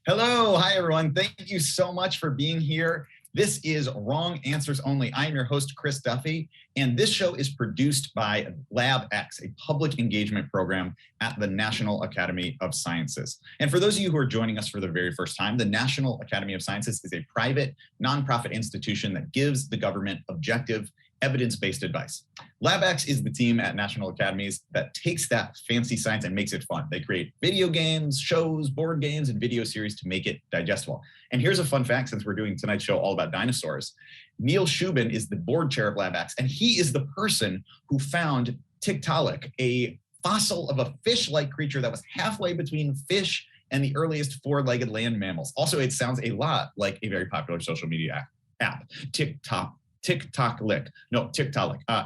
Hello, hi everyone. Thank you so much for being here. This is Wrong Answers Only. I am your host, Chris Duffy, and this show is produced by LabX, a public engagement program at the National Academy of Sciences. And for those of you who are joining us for the very first time, the National Academy of Sciences is a private, nonprofit institution that gives the government objective, evidence-based advice. LabX is the team at National Academies that takes that fancy science and makes it fun. They create video games, shows, board games, and video series to make it digestible. And here's a fun fact, since we're doing tonight's show all about dinosaurs. Neil Shubin is the board chair of LabX, and he is the person who found Tiktaalik, a fossil of a fish-like creature that was halfway between fish and the earliest four-legged land mammals. Also, it sounds a lot like a very popular social media app, Tiktaalik.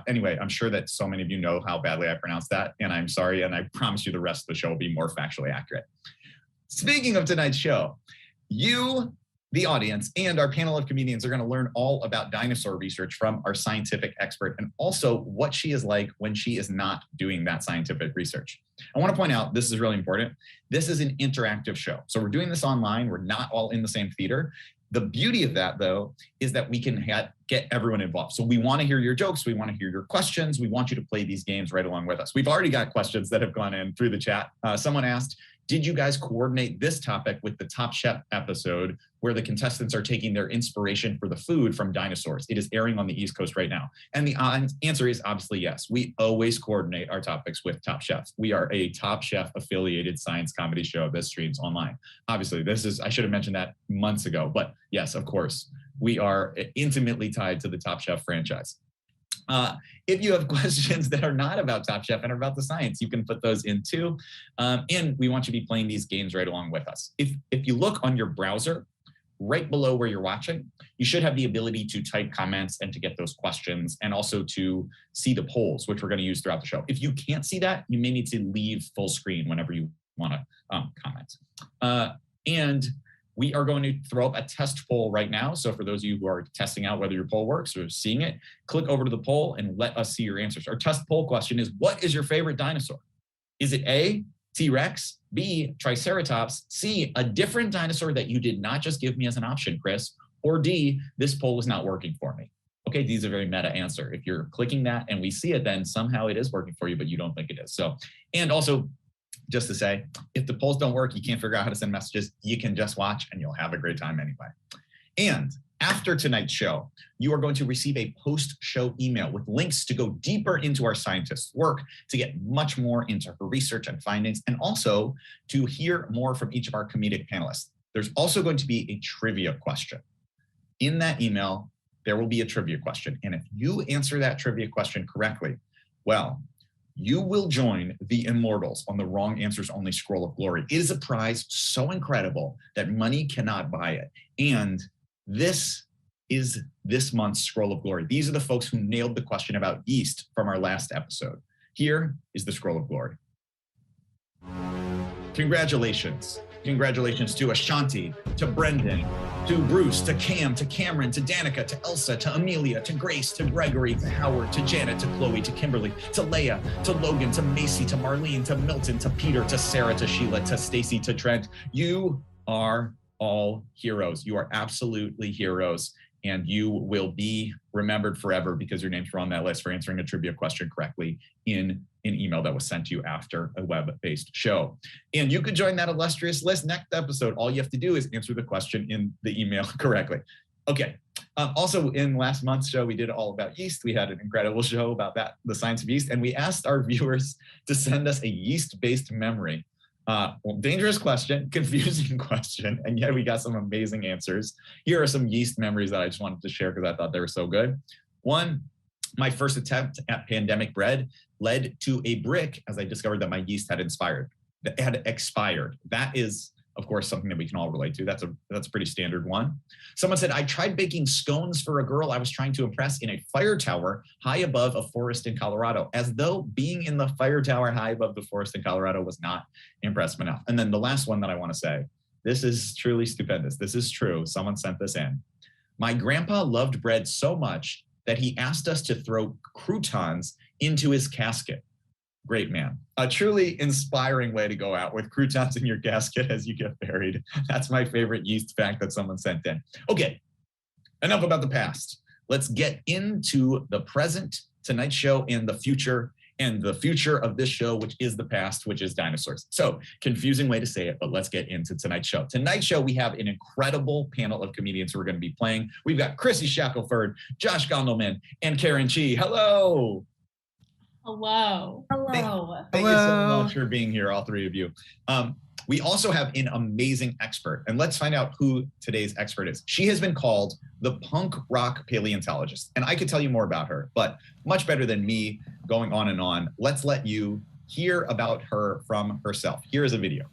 Anyway, I'm sure that so many of you know how badly I pronounced that, and I'm sorry, and I promise you the rest of the show will be more factually accurate. Speaking of tonight's show, you, the audience, and our panel of comedians are going to learn all about dinosaur research from our scientific expert, and also what she is like when she is not doing that scientific research. I want to point out, this is really important, this is an interactive show. So we're doing this online, we're not all in the same theater. The beauty of that, though, is that we can get everyone involved. So we want to hear your jokes. We want to hear your questions. We want you to play these games right along with us. We've already got questions that have gone in through the chat. Someone asked, did you guys coordinate this topic with the Top Chef episode where the contestants are taking their inspiration for the food from dinosaurs? It is airing on the East Coast right now. And the answer is obviously yes. We always coordinate our topics with Top Chef. We are a Top Chef affiliated science comedy show that streams online. Obviously, I should have mentioned that months ago, but yes, of course, we are intimately tied to the Top Chef franchise. If you have questions that are not about Top Chef and are about the science, you can put those in too. And we want you to be playing these games right along with us. If you look on your browser, right below where you're watching, you should have the ability to type comments and to get those questions, and also to see the polls, which we're going to use throughout the show. If you can't see that, you may need to leave full screen whenever you want to comment. And we are going to throw up a test poll right now. So for those of you who are testing out whether your poll works or seeing it, click over to the poll and let us see your answers. Our test poll question is, what is your favorite dinosaur? Is it A, T-Rex, B, Triceratops, C, a different dinosaur that you did not just give me as an option, Chris, or D, this poll is not working for me? Okay, these are a very meta answer. If you're clicking that and we see it, then somehow it is working for you, but you don't think it is. So, and also, just to say, if the polls don't work, you can't figure out how to send messages, you can just watch and you'll have a great time anyway. And after tonight's show, you are going to receive a post-show email with links to go deeper into our scientist's work, to get much more into her research and findings, and also to hear more from each of our comedic panelists. There's also going to be a trivia question. In that email, there will be a trivia question. And if you answer that trivia question correctly, well, you will join the immortals on the Wrong Answers Only Scroll of Glory. It is a prize so incredible that money cannot buy it. And this is this month's Scroll of Glory. These are the folks who nailed the question about yeast from our last episode. Here is the Scroll of Glory. Congratulations. Congratulations to Ashanti, to Brendan, to Bruce, to Cam, to Cameron, to Danica, to Elsa, to Amelia, to Grace, to Gregory, to Howard, to Janet, to Chloe, to Kimberly, to Leia, to Logan, to Macy, to Marlene, to Milton, to Peter, to Sarah, to Sheila, to Stacy, to Trent. You are all heroes. You are absolutely heroes, and you will be remembered forever because your names were on that list for answering a trivia question correctly in an email that was sent to you after a web-based show. And you could join that illustrious list next episode. All you have to do is answer the question in the email correctly. Okay. Also, in last month's show, we did all about yeast. We had an incredible show about that, the science of yeast, and we asked our viewers to send us a yeast-based memory. Dangerous question, confusing question, and yet we got some amazing answers. Here are some yeast memories that I just wanted to share because I thought they were so good. One, my first attempt at pandemic bread led to a brick as I discovered that my yeast had expired. That is, of course, something that we can all relate to. That's a pretty standard one. Someone said, I tried baking scones for a girl I was trying to impress in a fire tower high above a forest in Colorado, as though being in the fire tower high above the forest in Colorado was not impressive enough. And then the last one that I want to say, this is truly stupendous. This is true. Someone sent this in. My grandpa loved bread so much that he asked us to throw croutons into his casket. Great man. A truly inspiring way to go out, with croutons in your gasket as you get buried. That's my favorite yeast fact that someone sent in. Okay, enough about the past. Let's get into the present, tonight's show, and the future of this show, which is the past, which is dinosaurs. So, confusing way to say it, but let's get into tonight's show. Tonight's show, we have an incredible panel of comedians who are going to be playing. We've got Chrissy Shackelford, Josh Gondelman, and Karen Chi. Hello. Hello. Thank you so much for being here, all three of you. We also have an amazing expert, and let's find out who today's expert is. She has been called the punk rock paleontologist, and I could tell you more about her, but much better than me going on and on. Let's let you hear about her from herself. Here is a video.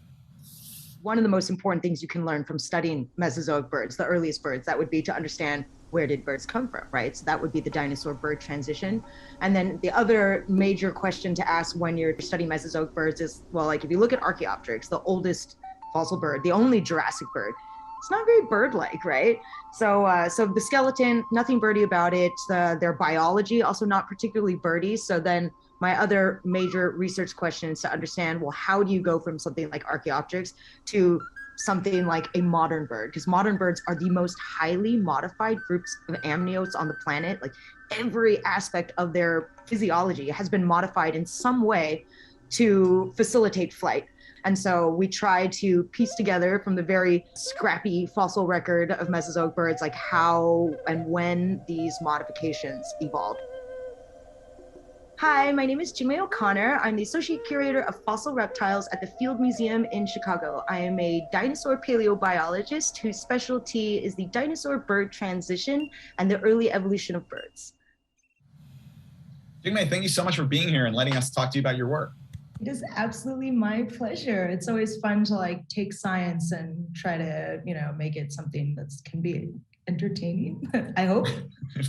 One of the most important things you can learn from studying Mesozoic birds, the earliest birds, that would be to understand where did birds come from, right? So that would be the dinosaur bird transition. And then the other major question to ask when you're studying Mesozoic birds is, well, like if you look at Archaeopteryx, the oldest fossil bird, the only Jurassic bird, it's not very bird-like, right? So the skeleton, nothing birdie about it. Their biology, also not particularly birdie. So then my other major research question is to understand, well, how do you go from something like Archaeopteryx to something like a modern bird? Because modern birds are the most highly modified groups of amniotes on the planet. Like every aspect of their physiology has been modified in some way to facilitate flight. And so we try to piece together from the very scrappy fossil record of Mesozoic birds, like how and when these modifications evolved. Hi, my name is Jingmei O'Connor. I'm the Associate Curator of Fossil Reptiles at the Field Museum in Chicago. I am a dinosaur paleobiologist whose specialty is the dinosaur-bird transition and the early evolution of birds. Jingmei, thank you so much for being here and letting us talk to you about your work. It is absolutely my pleasure. It's always fun to like take science and try to, make it something that can be entertaining, I hope.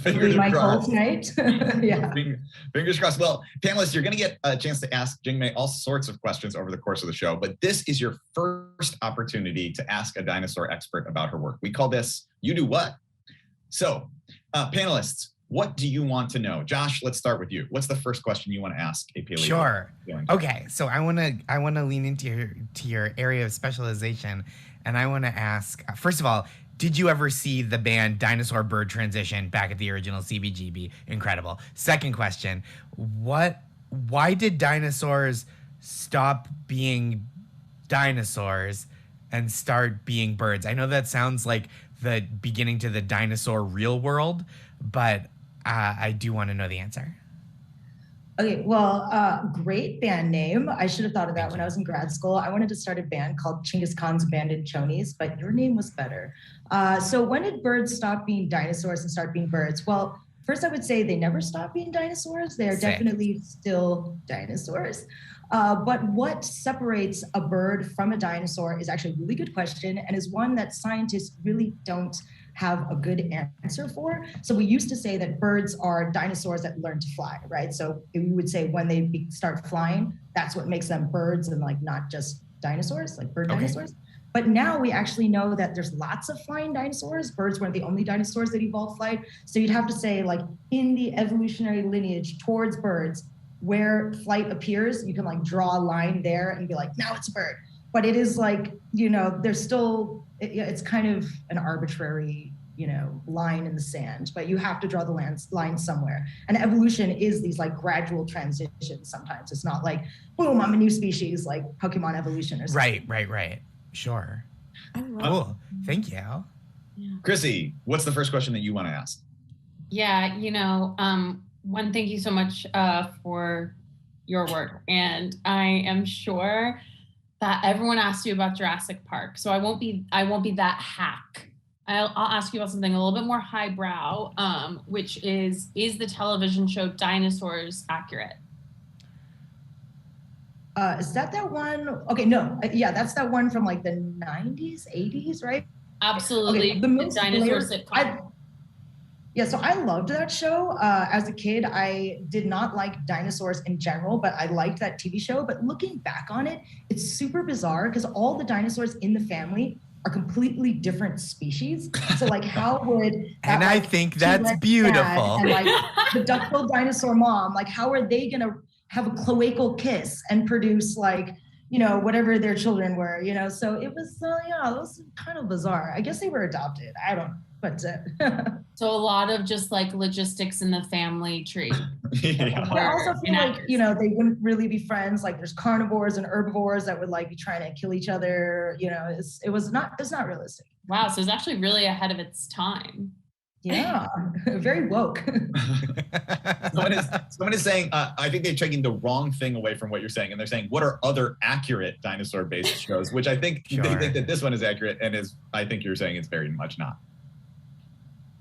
Fingers my crossed. goal tonight. Yeah. Fingers crossed. Well, panelists, you're going to get a chance to ask Jingmei all sorts of questions over the course of the show, but this is your first opportunity to ask a dinosaur expert about her work. We call this You Do What? So, panelists, what do you want to know? Josh, let's start with you. What's the first question you want to ask a paleo? Sure. Okay, so I want to lean into your area of specialization, and I want to ask, first of all, did you ever see the band Dinosaur Bird Transition back at the original CBGB? Incredible. Second question, why did dinosaurs stop being dinosaurs and start being birds? I know that sounds like the beginning to the dinosaur real world, but I do want to know the answer. Okay, well, great band name. I should have thought of that when I was in grad school. I wanted to start a band called Chinggis Khan's Abandoned Chonies, but your name was better. So when did birds stop being dinosaurs and start being birds? Well, first I would say they never stopped being dinosaurs. They are definitely still dinosaurs. But what separates a bird from a dinosaur is actually a really good question, and is one that scientists really don't have a good answer for. So we used to say that birds are dinosaurs that learn to fly, right? So we would say when they start flying, that's what makes them birds and like not just dinosaurs, like bird dinosaurs. But now we actually know that there's lots of flying dinosaurs. Birds weren't the only dinosaurs that evolved flight. So you'd have to say like in the evolutionary lineage towards birds, where flight appears, you can like draw a line there and be like, now it's a bird. But it is like, there's still, it's kind of an arbitrary, line in the sand, but you have to draw the line somewhere. And evolution is these like gradual transitions sometimes. It's not like, boom, I'm a new species, like Pokemon evolution or something. Right. Sure. Cool. Thank you. Yeah. Chrissy, what's the first question that you want to ask? Yeah, one, thank you so much for your work. And I am sure that everyone asked you about Jurassic Park. So I won't be that hack. I'll ask you about something a little bit more highbrow, which is the television show Dinosaurs accurate? Is that one? Okay, no. Yeah, that's that one from like the 90s, 80s, right? Absolutely. Okay, the dinosaur sitcom. So I loved that show. As a kid, I did not like dinosaurs in general, but I liked that TV show. But looking back on it, it's super bizarre because all the dinosaurs in the family are completely different species. So like how would and I think that's beautiful. And like the duck-billed dinosaur mom, like how are they gonna have a cloacal kiss and produce like, you know, whatever their children were, you know. So it was, yeah, it was kind of bizarre. I guess they were adopted. I don't know. But so a lot of just like logistics in the family tree. Yeah. I also feel like, you know, they wouldn't really be friends. Like there's carnivores and herbivores that would like be trying to kill each other. You know, it's not realistic. Wow. So it's actually really ahead of its time. Yeah, very woke. Someone is saying, I think they're taking the wrong thing away from what you're saying. And they're saying, what are other accurate dinosaur-based shows? Which I think they think that this one is accurate, and I think you're saying it's very much not.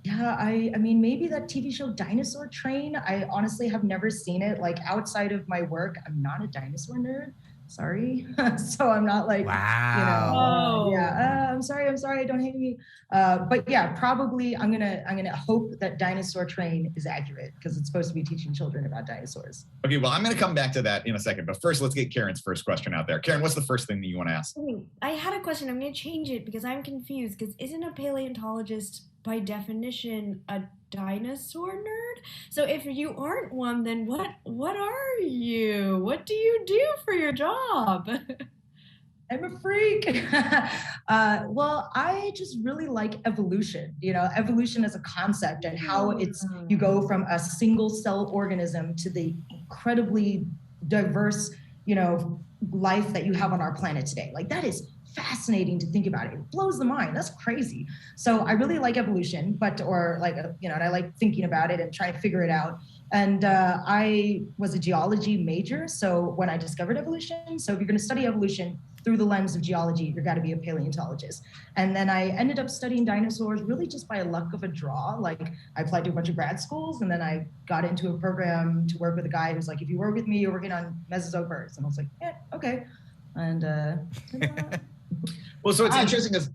Yeah, I mean, maybe that TV show Dinosaur Train. I honestly have never seen it. Like outside of my work, I'm not a dinosaur nerd. Sorry. So I'm not like, wow. You know, yeah, I'm sorry, don't hate me. But yeah, probably I'm gonna hope that Dinosaur Train is accurate because it's supposed to be teaching children about dinosaurs. Okay, well, I'm gonna come back to that in a second, but first let's get Karen's first question out there. Karen, what's the first thing that you want to ask? I had a question. I'm gonna change it because I'm confused because isn't a paleontologist by definition a dinosaur nerd? So if you aren't one, then what are you? What do you do for your job? I'm a freak. Well, I just really like evolution, you know, evolution as a concept and how you go from a single cell organism to the incredibly diverse, you know, life that you have on our planet today. Like that is fascinating to think about. It blows the mind. That's crazy. So I really like evolution, and I like thinking about it and trying to figure it out. And I was a geology major. So when I discovered evolution, so if you're going to study evolution through the lens of geology, you've got to be a paleontologist. And then I ended up studying dinosaurs really just by luck of a draw. Like I applied to a bunch of grad schools, and then I got into a program to work with a guy who's like, if you work with me, you're working on Mesozoic birds. And I was like, yeah, okay. And well, so it's interesting because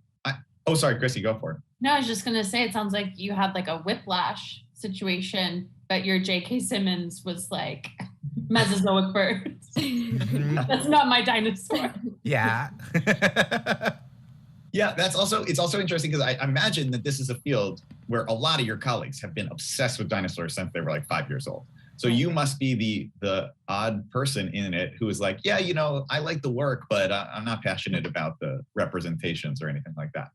sorry, Chrissy, go for it. No, I was just gonna say, it sounds like you had like a whiplash situation, but your J.K. Simmons was like Mesozoic birds. That's not my dinosaur. Yeah. Yeah, it's also interesting because I imagine that this is a field where a lot of your colleagues have been obsessed with dinosaurs since they were like 5 years old. So you must be the odd person in it who is like, yeah, you know, I like the work, but I'm not passionate about the representations or anything like that.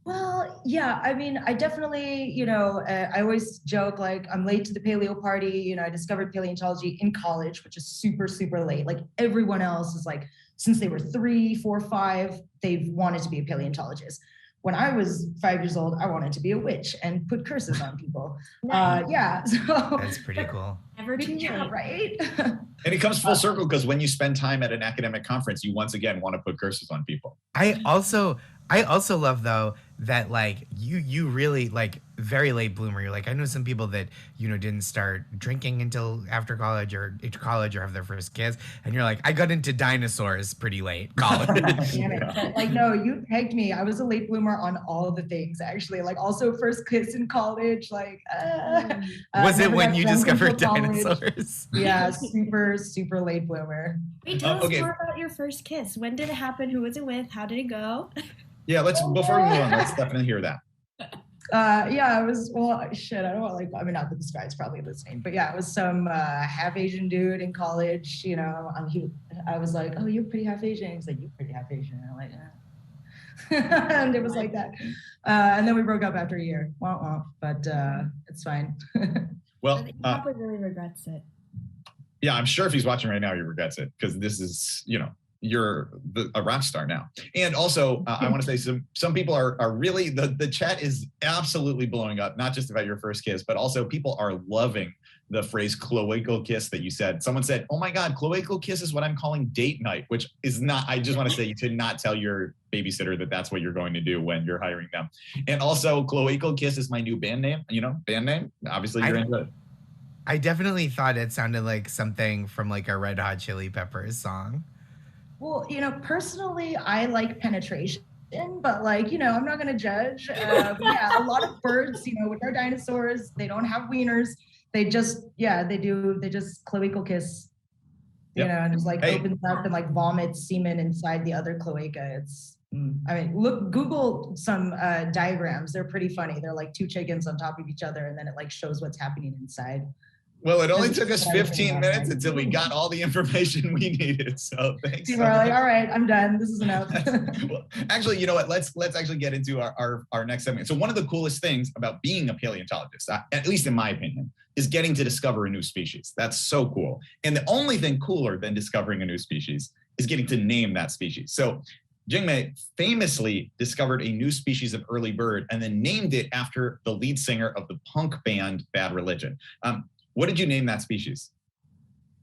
Well, yeah, I mean, I definitely, you know, I always joke like I'm late to the paleo party. You know, I discovered paleontology in college, which is super, super late. Like everyone else is like, since they were 3, 4, 5, they've wanted to be a paleontologist. When I was 5 years old, I wanted to be a witch and put curses on people. Yeah, so that's pretty cool. Never too late, right? And it comes full circle because when you spend time at an academic conference, you once again want to put curses on people. I also love though that like you really like very late bloomer. You're like, I know some people that, you know, didn't start drinking until after college or have their first kiss, and you're like, I got into dinosaurs pretty late college. Damn it. Like, no, you pegged me. I was a late bloomer on all the things actually. Like also first kiss in college. Like was it when you discovered dinosaurs? Yeah, super, super late bloomer. Wait, tell us more about your first kiss. When did it happen? Who was it with? How did it go? Yeah, before we move on, let's definitely hear that. Yeah, it was, well, shit, I don't want like, I mean, not that this guy's probably listening, but yeah, it was some half Asian dude in college, you know, I was like, oh, you're pretty half Asian. He's like, you're pretty half Asian. And I'm like, yeah. And it was like that. And then we broke up after a year. But it's fine. Well, he probably really regrets it. Yeah, I'm sure if he's watching right now, he regrets it because this is, you know, you're a rock star now. And also, I want to say some people are really, the chat is absolutely blowing up, not just about your first kiss, but also people are loving the phrase cloacal kiss that you said. Someone said, oh my God, cloacal kiss is what I'm calling date night, which is not, I just want to say you should not tell your babysitter that that's what you're going to do when you're hiring them. And also cloacal kiss is my new band name, obviously you're into it. I definitely thought it sounded like something from like a Red Hot Chili Peppers song. Well, you know, personally, I like penetration, but like, you know, I'm not going to judge. But yeah, a lot of birds, you know, with their dinosaurs, they don't have wieners. They just, they just cloacal kiss, you know, and just like opens up and like vomits semen inside the other cloaca. It's, I mean, Google some diagrams. They're pretty funny. They're like two chickens on top of each other, and then it like shows what's happening inside. Well, it only took us 15 minutes until we got all the information we needed. So thanks. People are like, all right, I'm done. This is enough. Well, actually, you know what? Let's actually get into our next segment. So one of the coolest things about being a paleontologist, at least in my opinion, is getting to discover a new species. That's so cool. And the only thing cooler than discovering a new species is getting to name that species. So Jingmei famously discovered a new species of early bird and then named it after the lead singer of the punk band Bad Religion. What did you name that species?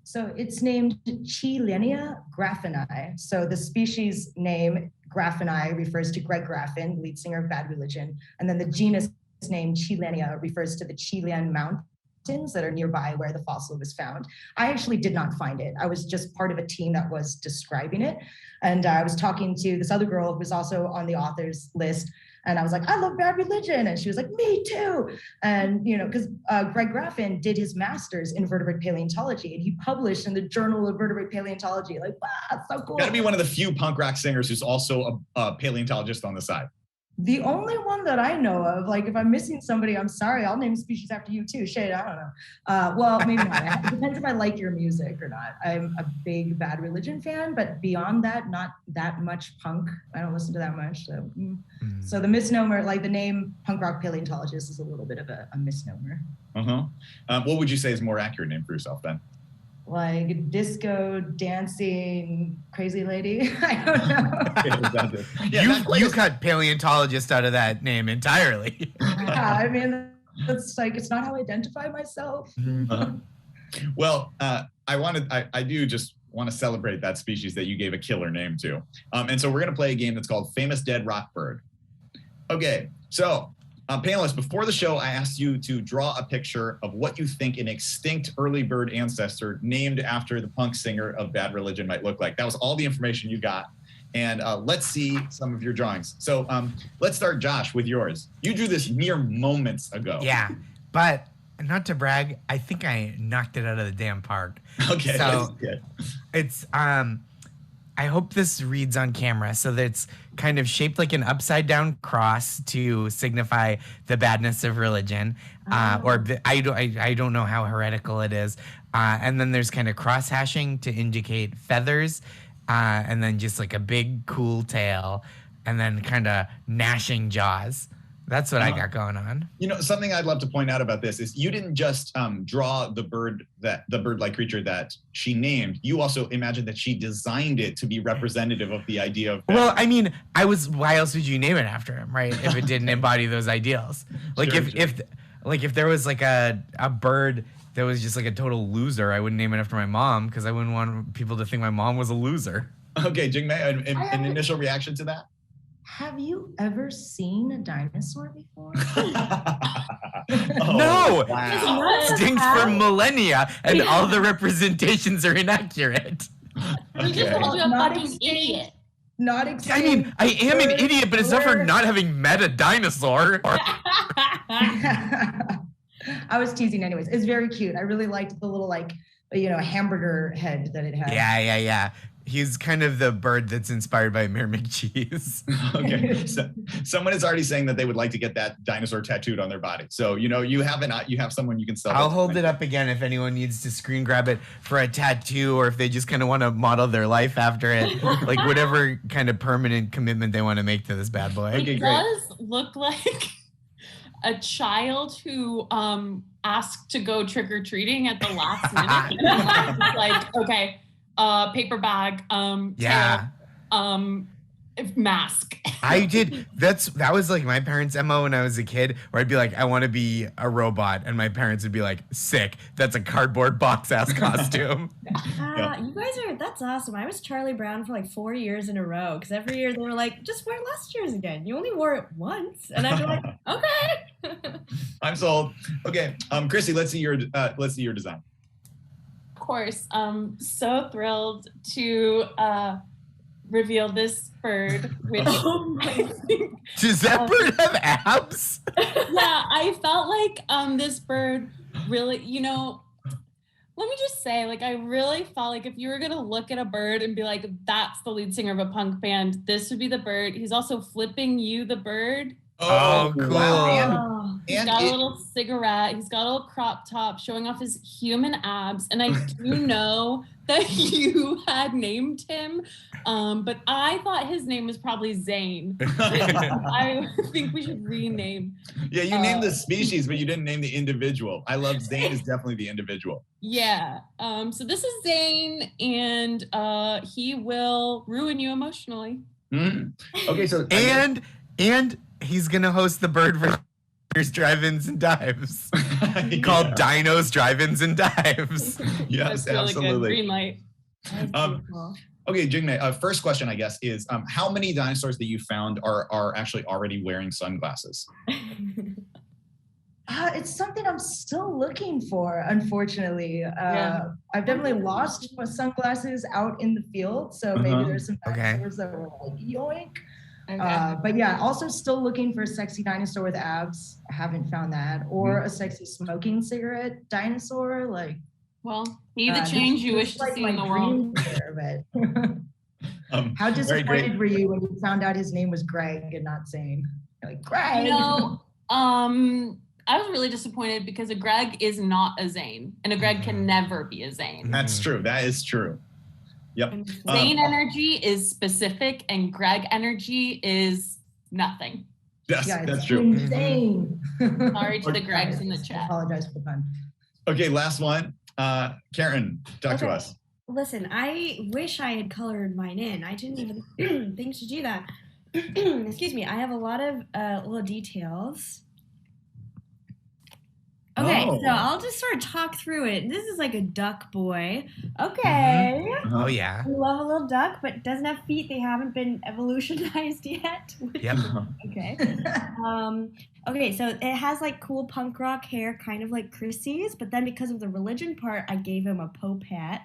So it's named Chilenia graffini. So the species name graffini refers to Greg Graffin, lead singer of Bad Religion. And then the genus name Chilenia refers to the Chilean mountains that are nearby where the fossil was found. I actually did not find it. I was just part of a team that was describing it. And I was talking to this other girl who was also on the authors list. And I was like, I love Bad Religion. And she was like, me too. And, you know, because Greg Graffin did his master's in vertebrate paleontology and he published in the Journal of Vertebrate Paleontology. Like, wow, that's so cool. Gotta be one of the few punk rock singers who's also a paleontologist on the side. The only one that I know of, like if I'm missing somebody, I'm sorry, I'll name a species after you too. Shade, I don't know. Well, maybe not. It depends if I like your music or not. I'm a big Bad Religion fan, but beyond that, not that much punk. I don't listen to that much. So, so the misnomer, like the name punk rock paleontologist is a little bit of a misnomer. What would you say is a more accurate name for yourself then? Like disco dancing crazy lady. I don't know. You cut paleontologist out of that name entirely. Yeah, I mean, it's like it's not how I identify myself. Well, I do just want to celebrate that species that you gave a killer name to. And so we're gonna play a game that's called Famous Dead Rock Bird. Okay, so panelists, before the show, I asked you to draw a picture of what you think an extinct early bird ancestor named after the punk singer of Bad Religion might look like. That was all the information you got. And let's see some of your drawings. So let's start, Josh, with yours. You drew this mere moments ago. Yeah, but not to brag, I think I knocked it out of the damn park. Okay, so it's I hope this reads on camera. So that's kind of shaped like an upside down cross to signify the badness of religion, I don't know how heretical it is. And then there's kind of cross hashing to indicate feathers, and then just like a big cool tail, and then kind of gnashing jaws. That's what I got going on. You know, something I'd love to point out about this is you didn't just draw the bird-like creature that she named. You also imagined that she designed it to be representative of the idea of. Well, I mean, why else would you name it after him, right? If it didn't embody those ideals. Like Sure. if there was like a bird that was just like a total loser, I wouldn't name it after my mom because I wouldn't want people to think my mom was a loser. Okay, Jingmei, an initial reaction to that? Have you ever seen a dinosaur before? No! Wow. Stinks for millennia, and all the representations are inaccurate. You just called you a fucking idiot. Not I extinct. mean, I am an idiot, but it's not for not having met a dinosaur. I was teasing anyways. It's very cute. I really liked the little hamburger head that it had. Yeah. He's kind of the bird that's inspired by Mayor McCheese. Okay, so someone is already saying that they would like to get that dinosaur tattooed on their body. So you have someone you can sell. I'll hold it up again if anyone needs to screen grab it for a tattoo, or if they just kind of want to model their life after it, like whatever kind of permanent commitment they want to make to this bad boy. Okay, It great. does look like a child who asked to go trick-or-treating at the last minute. It's like, okay, paper bag, Yeah. tail, mask. I did. That was like my parents' MO when I was a kid, where I'd be like, I want to be a robot, and my parents would be like, sick. That's a cardboard box ass costume. That's awesome. I was Charlie Brown for like 4 years in a row because every year they were like, just wear last year's again. You only wore it once, and I'd be like, okay. I'm sold. Okay, Chrissy, let's see your design. Of course, so thrilled to reveal this bird, which Does that bird have abs? yeah, I felt like this bird really, let me just say, like, I really felt like if you were gonna look at a bird and be like, that's the lead singer of a punk band, this would be the bird. He's also flipping you, the bird, Oh, cool. Wow. Oh, He's And got a it- little cigarette. He's got a little crop top showing off his human abs. And I do know that you had named him, but I thought his name was probably Zane. I think we should rename. Yeah, you named the species, but you didn't name the individual. I love Zane is definitely the individual. Yeah. So this is Zane, and he will ruin you emotionally. Okay, so And he's gonna host the Bird Versus Drive-Ins and Dives called Dinos Drive-Ins and Dives. Yes, That's really good. absolutely. Green light. that's Um, beautiful. Okay, Jingmei, first question, I guess, is how many dinosaurs that you found are actually already wearing sunglasses? It's something I'm still looking for, unfortunately. Yeah. I've definitely lost my sunglasses out in the field, so maybe there's some Okay. dinosaurs that were like, yoink. Okay. But yeah, also still looking for a sexy dinosaur with abs. I haven't found that. Or a sexy smoking cigarette dinosaur. Like, Well, be the this change you is wish to like see my in the world. dream there, but how Very great. disappointed were you when you found out his name was Greg and not Zane? You're like, Greg. You know, I was really disappointed because a Greg is not a Zane, and a Greg can never be a Zane. That's true. That is true. Yep. Zane energy is specific, and Greg energy is nothing. Yes, Yeah, that's it's true. insane. Sorry to the Gregs in the I chat. apologize for the pun. Okay, last one. Karen, talk to Okay. us. Listen, I wish I had colored mine in. I didn't even think to do that. Excuse me. I have a lot of little details. Okay, Oh. so I'll just sort of talk through it. This is like a duck boy. Okay. Oh yeah. We love a little duck, but doesn't have feet. They haven't been evolutionized yet. Yep. Okay. Okay, so it has like cool punk rock hair, kind of like Chrissy's, but then because of the religion part, I gave him a Pope hat.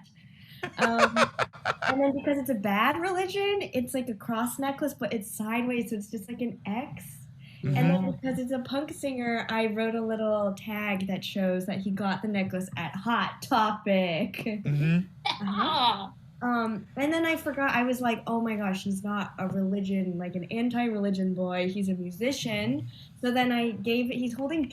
And then because it's a bad religion, it's like a cross necklace, but it's sideways, so it's just like an X. And then because it's a punk singer, I wrote a little tag that shows that he got the necklace at Hot Topic. Mhm. Ah, And then I forgot, I was like, oh my gosh, he's not a religion, like an anti-religion boy, he's a musician. So then I gave it, he's holding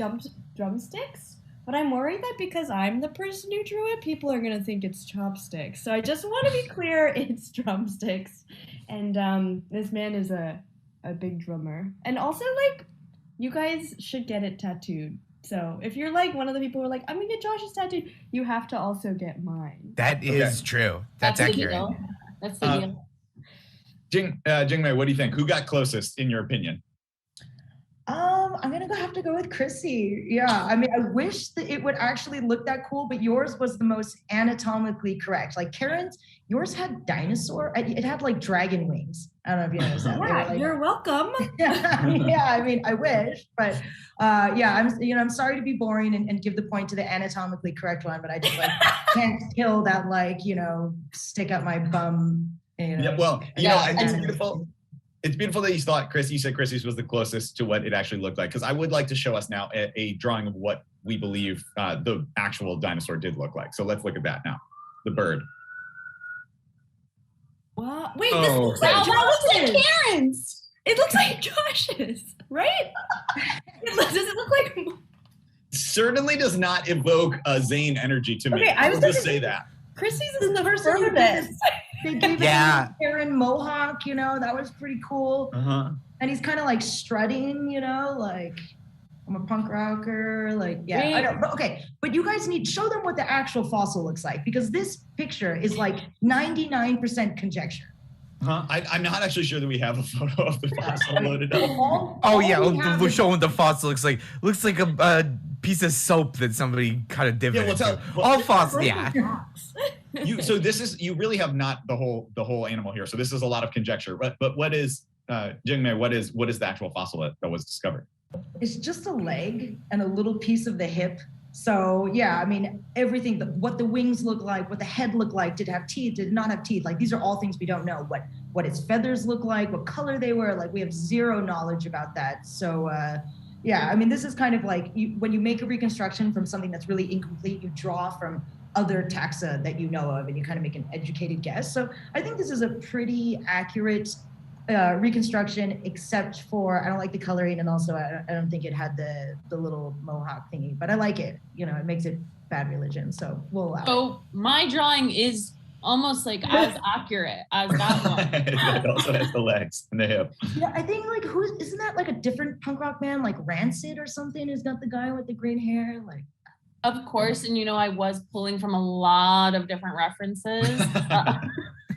drumsticks, but I'm worried that because I'm the person who drew it, people are gonna think it's chopsticks. So I just want to be clear, it's drumsticks. And this man is a big drummer. And also, like, you guys should get it tattooed. So if you're like one of the people who are like, I'm gonna get Josh's tattooed, you have to also get mine. That is true. That's the accurate. deal. That's the deal. Jingmei, what do you think? Who got closest in your opinion? I'm gonna have to go with Chrissy. Yeah, I mean, I wish that it would actually look that cool, but yours was the most anatomically correct. Like Karen's, yours had dinosaur. It had like dragon wings. I don't know if you noticed that. They were Yeah, like- you're welcome. yeah, I mean, I wish, but yeah, I'm sorry to be boring and give the point to the anatomically correct one, but I just like can't kill that stick up my bum. Yeah, well, Yeah, it's and- beautiful. It's beautiful that you said Chrissy's was the closest to what it actually looked like. Because I would like to show us now a drawing of what we believe the actual dinosaur did look like. So let's look at that now. The bird. What? Wait, Oh, this looks okay. like That looks like Josh's. Karen's. It looks like Josh's, right? Does it look like? Certainly does not evoke a Zane energy to me. Okay, I I was will just thinking- say that. Chrissy's is the person who did furthest. They gave Yeah. it a Karen mohawk, that was pretty cool. Uh-huh. And he's kind of like strutting, like I'm a punk rocker, like yeah. I Wait. know, but okay, but you guys show them what the actual fossil looks like because this picture is like 99% conjecture. I'm not actually sure that we have a photo of the fossil loaded up. Oh yeah, All we have we're is- showing what the fossil looks like. Looks like a piece of soap that somebody cut a divot Yeah, well, into. All fossils, yeah. So you really have not the whole animal here. So this is a lot of conjecture. But what is Jingmei? What is the actual fossil that was discovered? It's just a leg and a little piece of the hip. So yeah, I mean everything. What the wings look like, what the head looked like, did it have teeth, did it not have teeth? Like these are all things we don't know. What its feathers look like, what color they were. Like we have zero knowledge about that. So yeah, I mean this is kind of like when you make a reconstruction from something that's really incomplete, you draw from other taxa that you know of, and you kind of make an educated guess. So I think this is a pretty accurate reconstruction, except for I don't like the coloring, and also I don't think it had the little mohawk thingy, but I like it. You know, it makes it bad religion, so we'll allow it. So my drawing is almost like as accurate as that one. It also has the legs and the hip. Yeah, I think like isn't that like a different punk rock band, like Rancid or something? Who's got the guy with the green hair? Like, Of course, and you know I was pulling from a lot of different references.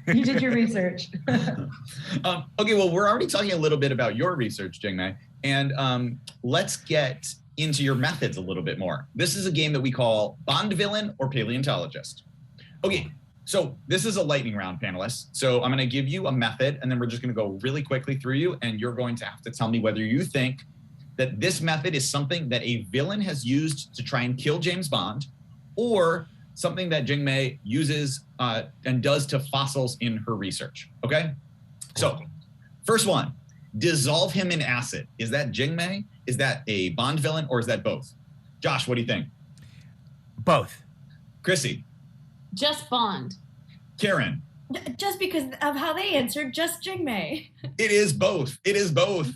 you did your research. Okay, well, we're already talking a little bit about your research, Jingmei, and let's get into your methods a little bit more. This is a game that we call Bond Villain or Paleontologist. Okay, so this is a lightning round, panelists. So I'm going to give you a method, and then we're just going to go really quickly through you, and you're going to have to tell me whether you think that this method is something that a villain has used to try and kill James Bond, or something that Jingmei uses and does to fossils in her research. Okay? So, first one, dissolve him in acid. Is that Jingmei? Is that a Bond villain, or is that both? Josh, what do you think? Both. Chrissy? Just Bond. Karen? Just because of how they answered, just Jingmei. It is both. It is both.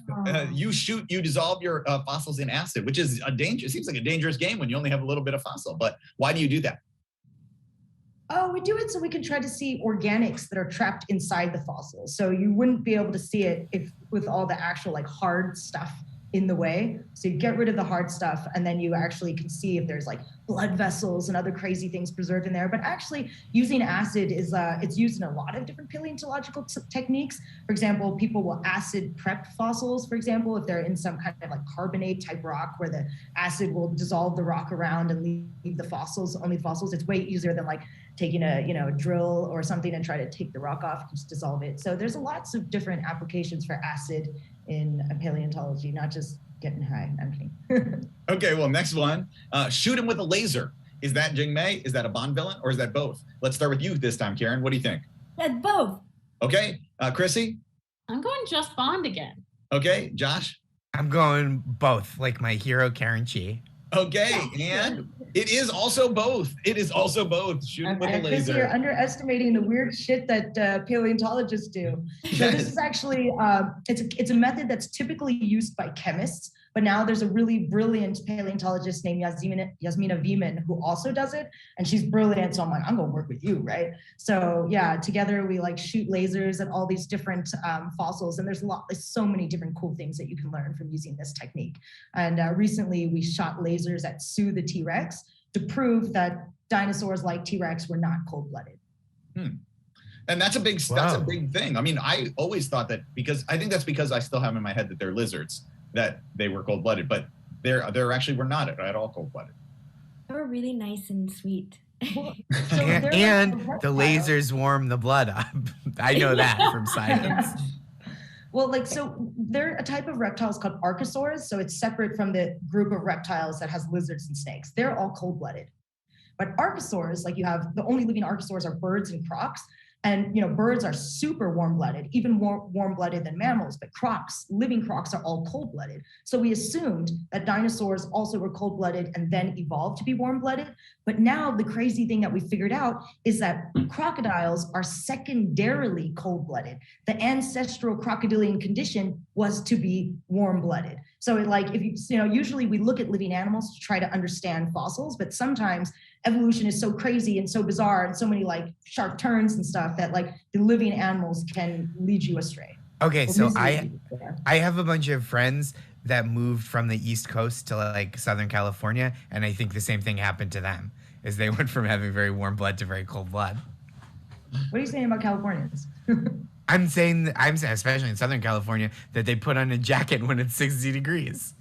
You dissolve your fossils in acid, which is it seems like a dangerous game when you only have a little bit of fossil. But why do you do that? Oh, we do it so we can try to see organics that are trapped inside the fossils. So you wouldn't be able to see it if with all the actual like hard stuff in the way. So you get rid of the hard stuff, and then you actually can see if there's like blood vessels and other crazy things preserved in there. But actually using acid is it's used in a lot of different paleontological techniques. For example, people will acid prep fossils, for example, if they're in some kind of like carbonate type rock where the acid will dissolve the rock around and leave the fossils, only fossils. It's way easier than like taking a drill or something and try to take the rock off, just dissolve it. So there's lots of different applications for acid in paleontology, not just getting high. I'm kidding. Okay, well, next one. Shoot him with a laser. Is that Jingmei? Is that a Bond villain, or is that both? Let's start with you this time, Karen. What do you think? That's both. Okay, Chrissy? I'm going just Bond again. Okay, Josh? I'm going both, like my hero Karen Chi. Okay, and it is also both. It is also both. Shoot him with a Chris, laser. you're underestimating the weird shit that paleontologists do. So this is actually, it's a method that's typically used by chemists, but now there's a really brilliant paleontologist named Yasmina Veman who also does it, and she's brilliant. So I'm like, I'm gonna work with you, right? So yeah, together we like shoot lasers at all these different fossils, and there's so many different cool things that you can learn from using this technique. And recently we shot lasers at Sue the T-Rex to prove that dinosaurs like T-Rex were not cold-blooded. And that's a big thing. I mean, I always thought that because I still have in my head that they're lizards, that they were cold-blooded, but they're actually were not at all cold-blooded. They were really nice and sweet. And the lasers warm the blood up. I know that from science. Well, so they're a type of reptiles called archosaurs. So it's separate from the group of reptiles that has lizards and snakes. They're all cold-blooded. But archosaurs, like you have the only living archosaurs are birds and crocs. And birds are super warm-blooded, even more warm-blooded than mammals, but living crocs are all cold-blooded. So we assumed that dinosaurs also were cold-blooded and then evolved to be warm-blooded. But now the crazy thing that we figured out is that crocodiles are secondarily cold-blooded. The ancestral crocodilian condition was to be warm-blooded. So usually we look at living animals to try to understand fossils, but sometimes evolution is so crazy and so bizarre and so many sharp turns and stuff that the living animals can lead you astray. Okay, so I have a bunch of friends that moved from the East Coast to Southern California, and I think the same thing happened to them, is they went from having very warm blood to very cold blood. What are you saying about Californians? I'm saying, especially in Southern California, that they put on a jacket when it's 60 degrees.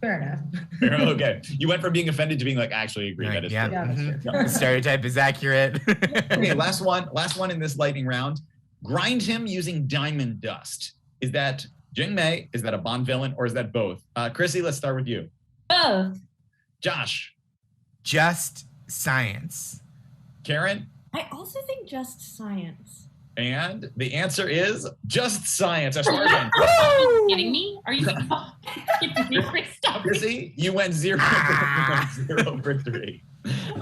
Fair enough. Okay. You went from being offended to being actually agree that is true. The stereotype is accurate. Okay, last one in this lightning round. Grind him using diamond dust. Is that Jingmei? Is that a Bond villain, or is that both? Chrissy, let's start with you. Both. Josh. Just science. Karen? I also think just science. And the answer is just science. Are you kidding me? Are you kidding me? Chrissy, you went 0 for 3.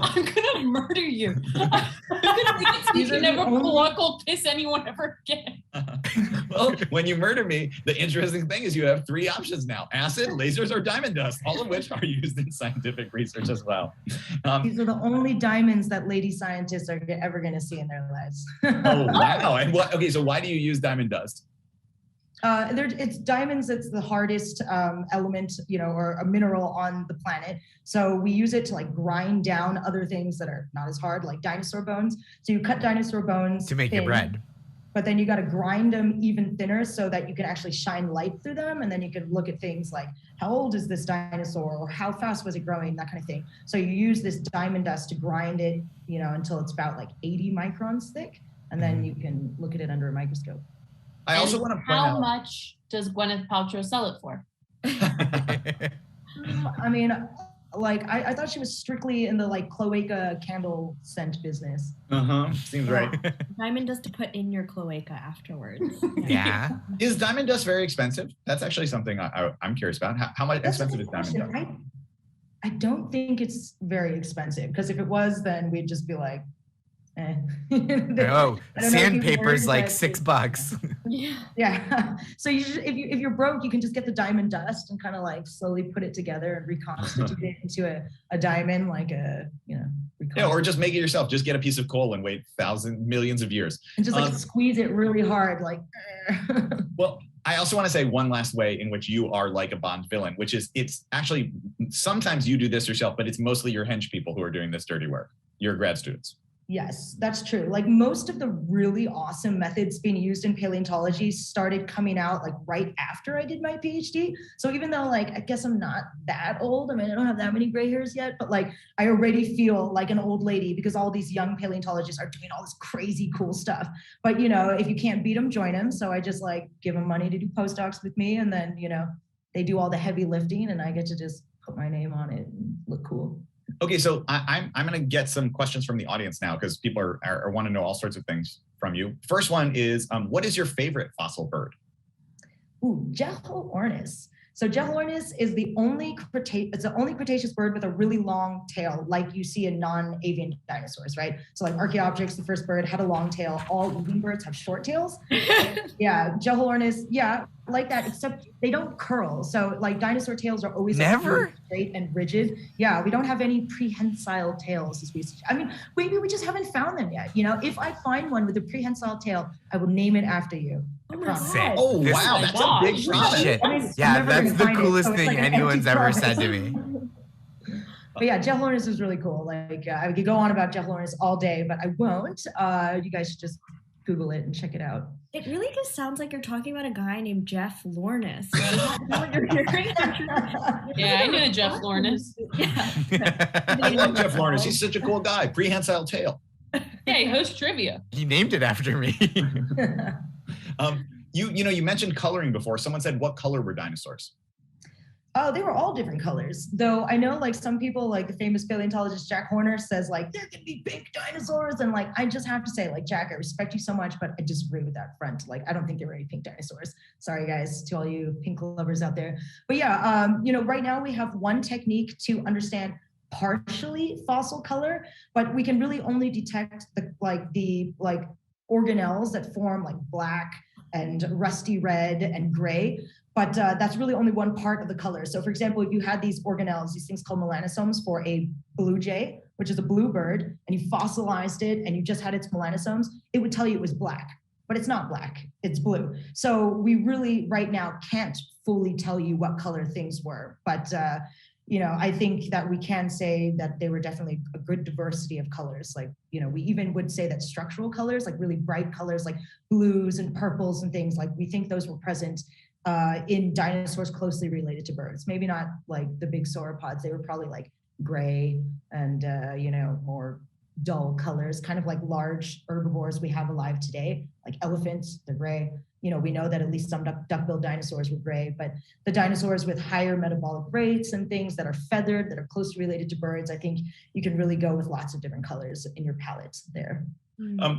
I'm gonna murder you. I'm gonna make it so you can never pluck or piss anyone ever again. Well, when you murder me, the interesting thing is you have 3 options now: acid, lasers, or diamond dust, all of which are used in scientific research as well. These are the only diamonds that lady scientists are ever going to see in their lives. Oh, wow. And what? Okay, so why do you use diamond dust? It's diamonds. It's the hardest element, or a mineral on the planet. So we use it to like grind down other things that are not as hard, like dinosaur bones. So you cut dinosaur bones to make your bread. But then you got to grind them even thinner so that you can actually shine light through them. And then you can look at things like how old is this dinosaur, or how fast was it growing, that kind of thing. So you use this diamond dust to grind it, until it's about like 80 microns thick. And then you can look at it under a microscope. I also want to point out. How much does Gwyneth Paltrow sell it for? I mean, I thought she was strictly in the like cloaca candle scent business. Seems right. Diamond dust to put in your cloaca afterwards. Yeah. Is diamond dust very expensive? That's actually something I'm curious about. How much expensive is diamond dust? I don't think it's very expensive, because if it was, then we'd just be like, eh. Sandpaper's like $6. Yeah. So if you're broke, you can just get the diamond dust and kind of like slowly put it together and reconstitute it into a diamond, like or just make it yourself. Just get a piece of coal and wait millions of years. And just like squeeze it really hard, like. Well, I also want to say one last way in which you are like a Bond villain, which is it's actually sometimes you do this yourself, but it's mostly your hench people who are doing this dirty work. Your grad students. Yes, that's true. Like most of the really awesome methods being used in paleontology started coming out like right after I did my PhD. So even though like, I guess I'm not that old, I mean, I don't have that many gray hairs yet, but like I already feel like an old lady because all these young paleontologists are doing all this crazy cool stuff. But if you can't beat them, join them. So I just like give them money to do postdocs with me. And then, they do all the heavy lifting and I get to just put my name on it and look cool. Okay, so I'm going to get some questions from the audience now because people are want to know all sorts of things from you. First one is, what is your favorite fossil bird? Ooh, Jehornis. So Jehornis is the only Cretaceous bird with a really long tail, like you see in non-avian dinosaurs, right? So like Archaeopteryx, the first bird, had a long tail. All living birds have short tails. Yeah, Jehornis, yeah, like that, except they don't curl. So like dinosaur tails are always never straight and rigid. Yeah, we don't have any prehensile tails. Maybe we just haven't found them yet. If I find one with a prehensile tail, I will name it after you. Oh, wow, that's a big promise. Shit. Yeah, that's the coolest thing anyone's ever said to me. But yeah, Jehornis is really cool. Like I could go on about Jehornis all day, but I won't. You guys should just Google it and check it out. It really just sounds like you're talking about a guy named Jeff Lornis. Is that what you're hearing? Yeah, I knew Jeff Lornis. Yeah. I love Jeff Lornis. He's such a cool guy. Prehensile tail. Yeah, he hosts trivia. He named it after me. You mentioned coloring before. Someone said, what color were dinosaurs? Oh, they were all different colors. Though I know like some people, like the famous paleontologist Jack Horner says like, there can be pink dinosaurs. And like, I just have to say like, Jack, I respect you so much, but I disagree with that front. Like, I don't think there were any pink dinosaurs. Sorry guys, to all you pink lovers out there. But yeah, right now we have one technique to understand partially fossil color, but we can really only detect the organelles that form like black and rusty red and gray. But that's really only one part of the color. So for example, if you had these organelles, these things called melanosomes for a blue jay, which is a blue bird, and you fossilized it and you just had its melanosomes, it would tell you it was black, but it's not black, it's blue. So we really right now can't fully tell you what color things were. But I think that we can say that they were definitely a good diversity of colors. Like, we even would say that structural colors, like really bright colors, like blues and purples and things, like we think those were present in dinosaurs closely related to birds. Maybe not like the big sauropods. They were probably like gray and, more dull colors, kind of like large herbivores we have alive today, like elephants, they're gray. We know that at least some duck-billed dinosaurs were gray, but the dinosaurs with higher metabolic rates and things that are feathered, that are closely related to birds, I think you can really go with lots of different colors in your palette there.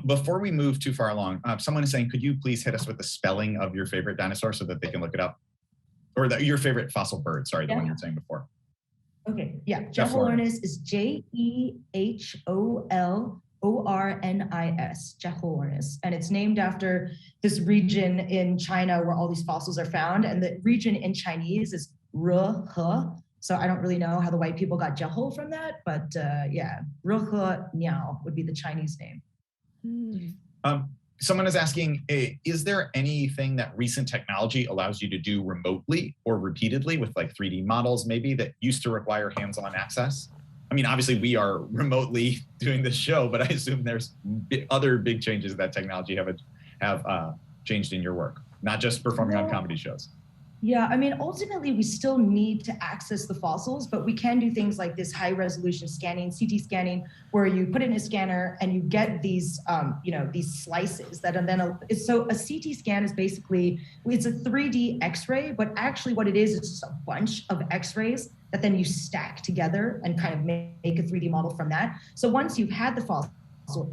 Before we move too far along, someone is saying, could you please hit us with the spelling of your favorite dinosaur so that they can look it up? or your favorite fossil bird. Sorry, the Yeah. one you were saying before. Okay, yeah. Jeholornis. Jeholornis is Jeholornis, Jeholornis. And it's named after this region in China where all these fossils are found. And the region in Chinese is Rehe. So I don't really know how the white people got Jehol from that, but yeah, Rehe Niao would be the Chinese name. Someone is asking, is there anything that recent technology allows you to do remotely or repeatedly with like 3D models maybe that used to require hands-on access? I mean, obviously we are remotely doing this show, but I assume there's other big changes that technology have changed in your work, not just performing on comedy shows. Yeah, I mean, ultimately, we still need to access the fossils, but we can do things like this high resolution scanning, CT scanning, where you put it in a scanner and you get these, these slices that are then, so a CT scan is basically, it's a 3D X-ray, but actually what it is just a bunch of X-rays that then you stack together and kind of make a 3D model from that. So once you've had the fossil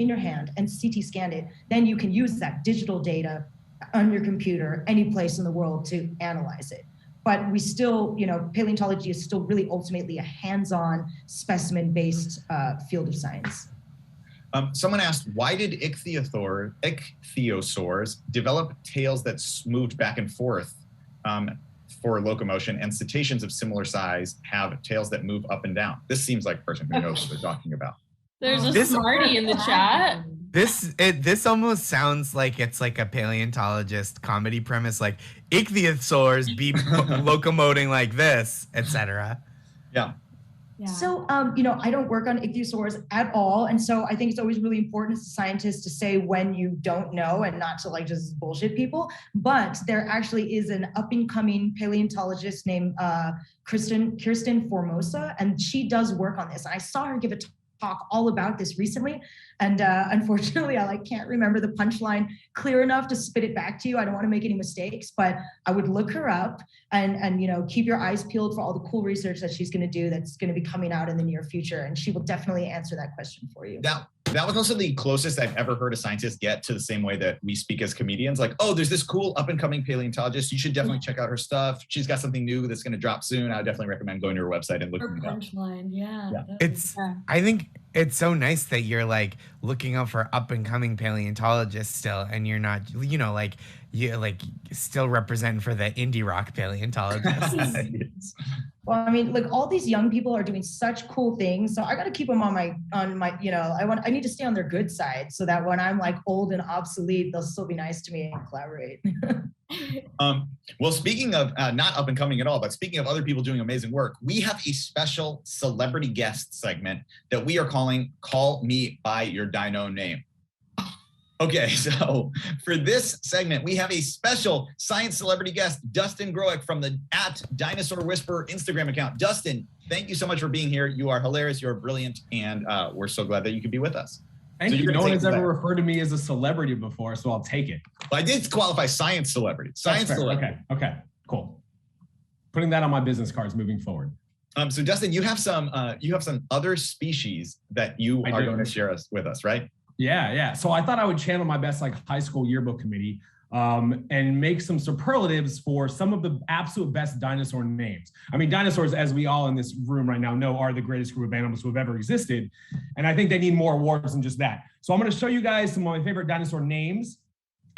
in your hand and CT scanned it, then you can use that digital data on your computer any place in the world to analyze it. But we still, paleontology is still really ultimately a hands-on specimen-based field of science. Someone asked, why did ichthyosaurs develop tails that moved back and forth for locomotion, and cetaceans of similar size have tails that move up and down? This seems like a person who knows what they're talking about. There's a smarty in the chat. This almost sounds like it's like a paleontologist comedy premise, like ichthyosaurs be locomoting like this, etc. Yeah. So, I don't work on ichthyosaurs at all. And so I think it's always really important as a scientist to say when you don't know and not to like just bullshit people. But there actually is an up and coming paleontologist named Kirsten Formosa, and she does work on this. And I saw her give a talk all about this recently, and unfortunately I can't remember the punchline clear enough to spit it back to you. I don't want to make any mistakes, but I would look her up and keep your eyes peeled for all the cool research that she's going to do that's going to be coming out in the near future, and she will definitely answer that question for you. That was also the closest I've ever heard a scientist get to the same way that we speak as comedians. Like, oh, there's this cool up and coming paleontologist. You should definitely check out her stuff. She's got something new that's going to drop soon. I would definitely recommend going to her website and looking it up. Punchline, yeah. I think it's so nice that you're like looking out for up and coming paleontologists still, and you're not, you still representing for the indie rock paleontologists. Well, I mean, all these young people are doing such cool things, so I got to keep them on my, I need to stay on their good side so that when I'm old and obsolete, they'll still be nice to me and collaborate. Well, speaking of not up and coming at all, but speaking of other people doing amazing work, we have a special celebrity guest segment that we are calling Call Me By Your Dino Name. Okay, so for this segment, we have a special science celebrity guest, Dustin Groick from the @DinosaurWhisperer Instagram account. Dustin, thank you so much for being here. You are hilarious, you're brilliant, and we're so glad that you could be with us. Thank you. No one has ever referred to me as a celebrity before, so I'll take it. Well, I did qualify science celebrity. Science celebrity. Okay, cool. Putting that on my business cards moving forward. So Dustin, you have some other species that you are going to share with us, right? Yeah. So I thought I would channel my best high school yearbook committee and make some superlatives for some of the absolute best dinosaur names. I mean, dinosaurs, as we all in this room right now know, are the greatest group of animals who have ever existed. And I think they need more awards than just that. So I'm going to show you guys some of my favorite dinosaur names,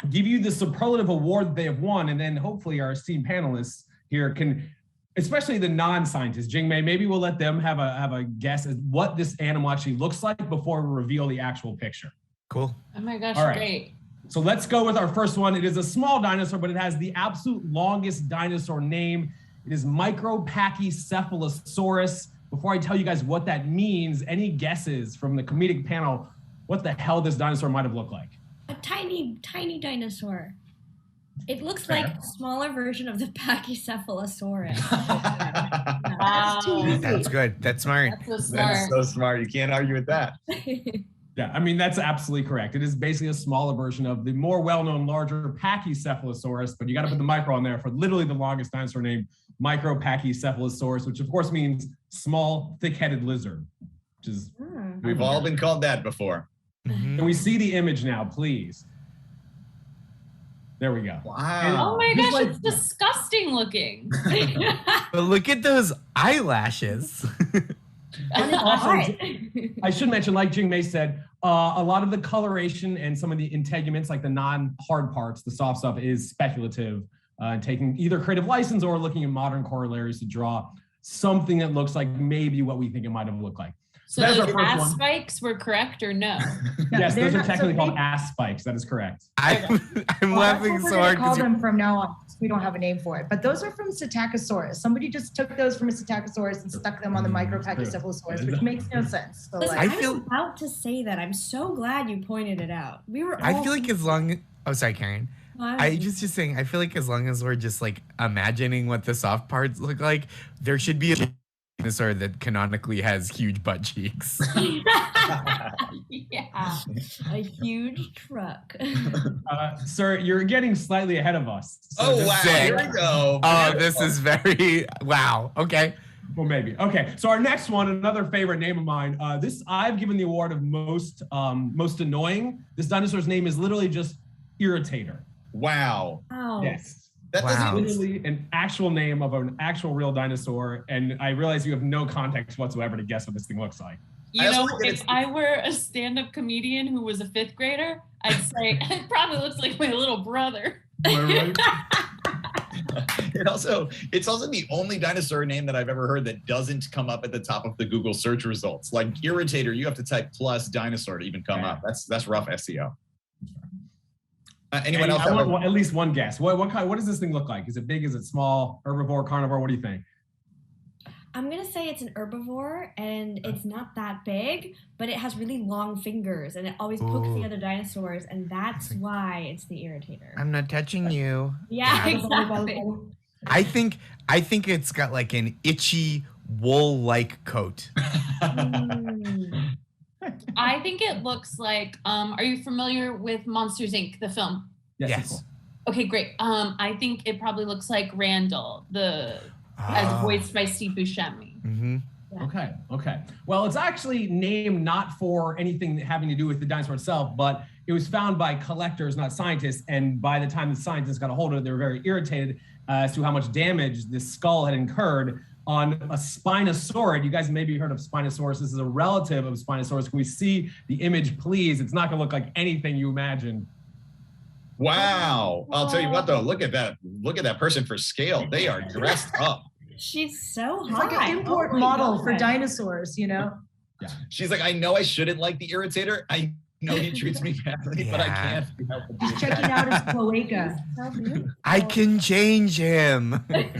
give you the superlative award that they have won, and then hopefully our esteemed panelists here can, especially the non-scientists, Jingmei, maybe we'll let them have a guess at what this animal actually looks like before we reveal the actual picture. Cool. Oh my gosh, all right. Great. So let's go with our first one. It is a small dinosaur, but it has the absolute longest dinosaur name. It is Micropachycephalosaurus. Before I tell you guys what that means, any guesses from the comedic panel, what the hell this dinosaur might have looked like? A tiny dinosaur. It looks like a smaller version of the Pachycephalosaurus. That's good. That's smart. That's so smart. That's so smart. You can't argue with that. Yeah, I mean, that's absolutely correct. It is basically a smaller version of the more well-known, larger Pachycephalosaurus, but you got to put the micro on there for literally the longest dinosaur name, Micropachycephalosaurus, which of course means small, thick-headed lizard, which is... We've all been called that before. Can we see the image now, please? There we go. Wow. Oh my Just gosh, like- it's disgusting looking. But look at those eyelashes. And also, I should mention, like Jing Mei said, a lot of the coloration and some of the integuments, like the non-hard parts, the soft stuff, is speculative, taking either creative license or looking at modern corollaries to draw something that looks like maybe what we think it might have looked like. So That's those our first ass one. spikes were correct or no? Yes, they're those are not- so technically called they- ass spikes. That is correct. I'm Well, laughing that's what so we're hard gonna call because them from now on. We don't have a name for it, but those are from Psittacosaurus. Somebody just took those from a Psittacosaurus and stuck them on the Micropachycephalosaurus, which makes no sense. So Listen, like, I was about to say that. I'm so glad you pointed it out. We were. I all feel like as long oh sorry, Karen. I just saying I feel like as long as we're just like imagining what the soft parts look like, there should be a dinosaur that canonically has huge butt cheeks. Yeah. a huge truck. Sir, you're getting slightly ahead of us. So Oh, just- wow. sick. Here we go. Oh, this is very wow. Okay. Well, maybe. Okay, so our next one, another favorite name of mine. This I've given the award of most annoying. This dinosaur's name is literally just Irritator. Wow. Oh. Yes. That Wow. doesn't Literally an actual name of an actual real dinosaur, and I realize you have no context whatsoever to guess what this thing looks like. You I also know, like that if it's- I were a stand-up comedian who was a 5th grader, I'd say it probably looks like my little brother. Am I right? it's also the only dinosaur name that I've ever heard that doesn't come up at the top of the Google search results. Like Irritator, you have to type plus dinosaur to even come up. That's rough SEO. Anyone else? I want at least one guess. What does this thing look like? Is it big? Is it small? Herbivore? Carnivore? What do you think? I'm gonna say it's an herbivore, and it's not that big, but it has really long fingers, and it always pokes the Ooh. other dinosaurs, and that's why it's the Irritator. I'm not touching you. Yeah, exactly. I think it's got like an itchy wool-like coat. Mm. I think it looks like, are you familiar with Monsters, Inc., the film? Yes. Okay, great. I think it probably looks like Randall, as Ah. voiced by Steve Buscemi. Mm-hmm. Yeah. Okay. Well, it's actually named not for anything having to do with the dinosaur itself, but it was found by collectors, not scientists. And by the time the scientists got a hold of it, they were very irritated as to how much damage this skull had incurred on a Spinosaurid. You guys maybe heard of Spinosaurus. This is a relative of Spinosaurus. Can we see the image, please? It's not going to look like anything you imagine. Wow. I'll tell you what though, look at that. Look at that person for scale. They are dressed up. She's so it's hot. like an import Oh my model for God. dinosaurs, you know? She's like, I know I shouldn't like the Irritator. I know he treats me badly, but I Yeah. can't help but Just do checking that. out his cloaca. So beautiful. I can change him. It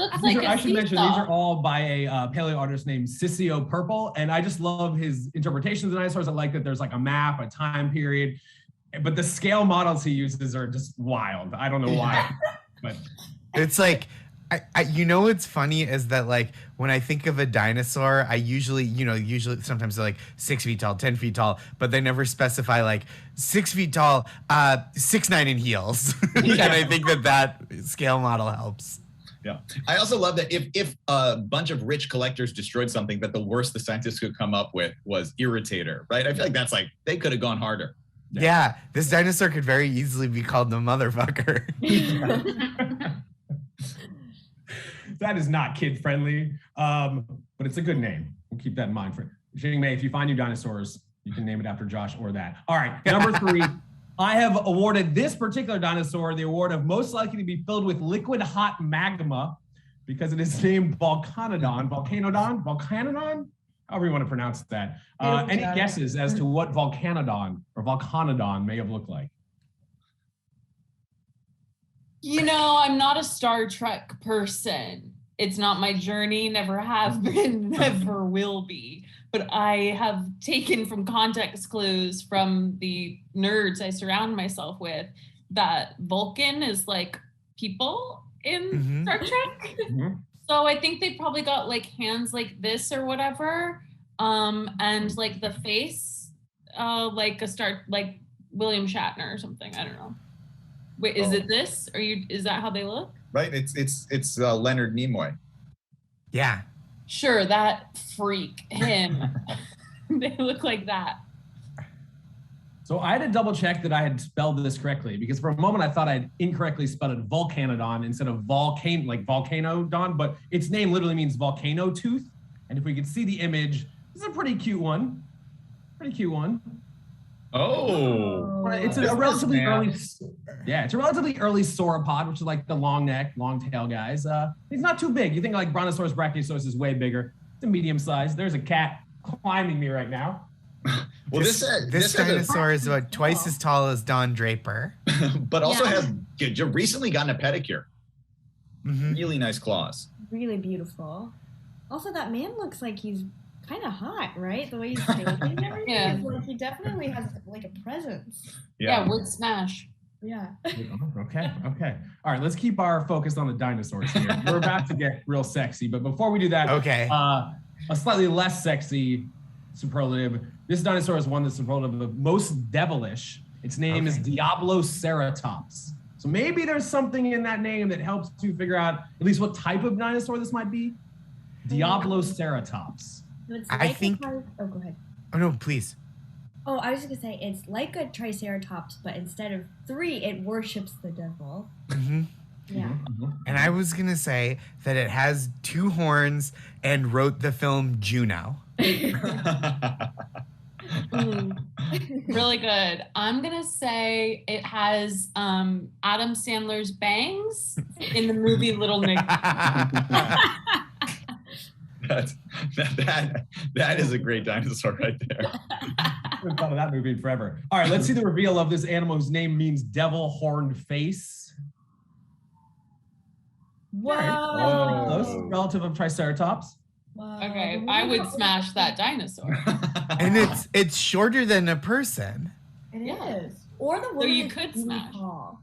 looks These like are, a I should mention, these seesaw. are all by a paleo artist named Sissio Purple. And I just love his interpretations of dinosaurs. I like that there's like a map, a time period, but the scale models he uses are just wild. I don't know why, but It's like, you know what's funny is that like when I think of a dinosaur, I usually sometimes they're like 6 feet tall, 10 feet tall, but they never specify like 6 feet tall, 6'9" in heels. And I think that scale model helps. Yeah. I also love that if a bunch of rich collectors destroyed something, that the worst the scientists could come up with was Irritator, right? I feel like that's like, they could have gone harder. Yeah, this dinosaur could very easily be called the motherfucker. that is not kid friendly. But it's a good name. We'll keep that in mind. For Jing Mei, if you find new dinosaurs, you can name it after Josh or that. All right, number 3. I have awarded this particular dinosaur the award of most likely to be filled with liquid hot magma because it is named Volcanidon. Volcanidon? However you want to pronounce that. Any guesses as to what Volcanidon may have looked like? You know, I'm not a Star Trek person. It's not my journey, never have been, never will be. But I have taken from context clues from the nerds I surround myself with that Vulcan is like people in Star Trek. Mhm. So I think they probably got like hands like this or whatever. And like the face, like William Shatner or something. I don't know. Wait, is it this? Is that how they look? Right? It's Leonard Nimoy. Yeah. Sure, that freak, him. They look like that. So I had to double check that I had spelled this correctly because for a moment I thought I had incorrectly spelled it Volcanidon instead of Volcanodon, but its name literally means volcano tooth. And if we could see the image, this is a pretty cute one. Oh. It's a relatively early, it's a relatively early sauropod, which is like the long neck, long tail guys. He's not too big. You think like Brontosaurus brachiosaurus is way bigger. It's a medium size. There's a cat climbing me right now. Well, this dinosaur is about twice as tall as Don Draper, but also has recently gotten a pedicure. Really nice claws. Really beautiful. Also, that man looks like he's kind of hot, right? The way he's standing and everything. Yeah. Like he definitely has like a presence. Yeah, would smash. Yeah. Okay. All right, let's keep our focus on the dinosaurs here. We're about to get real sexy, but before we do that, a slightly less sexy superlative. This dinosaur has won the superlative of most devilish. Its name is Diabloceratops. So maybe there's something in that name that helps to figure out at least what type of dinosaur this might be. Diabloceratops. I think. Oh, go ahead. Oh no, please. Oh, I was just gonna say it's like a Triceratops, but instead of 3, it worships the devil. Yeah. And I was gonna say that it has 2 horns and wrote the film Juno. Really good. I'm gonna say it has Adam Sandler's bangs in the movie Little Nick. That is a great dinosaur right there. I haven't thought of that movie in forever. All right, let's see the reveal of this animal whose name means devil horned face. Whoa. Close, relative of Triceratops. Whoa. Okay, I would smash that dinosaur. And it's shorter than a person. It is. Or the woman So you is could really smash. tall.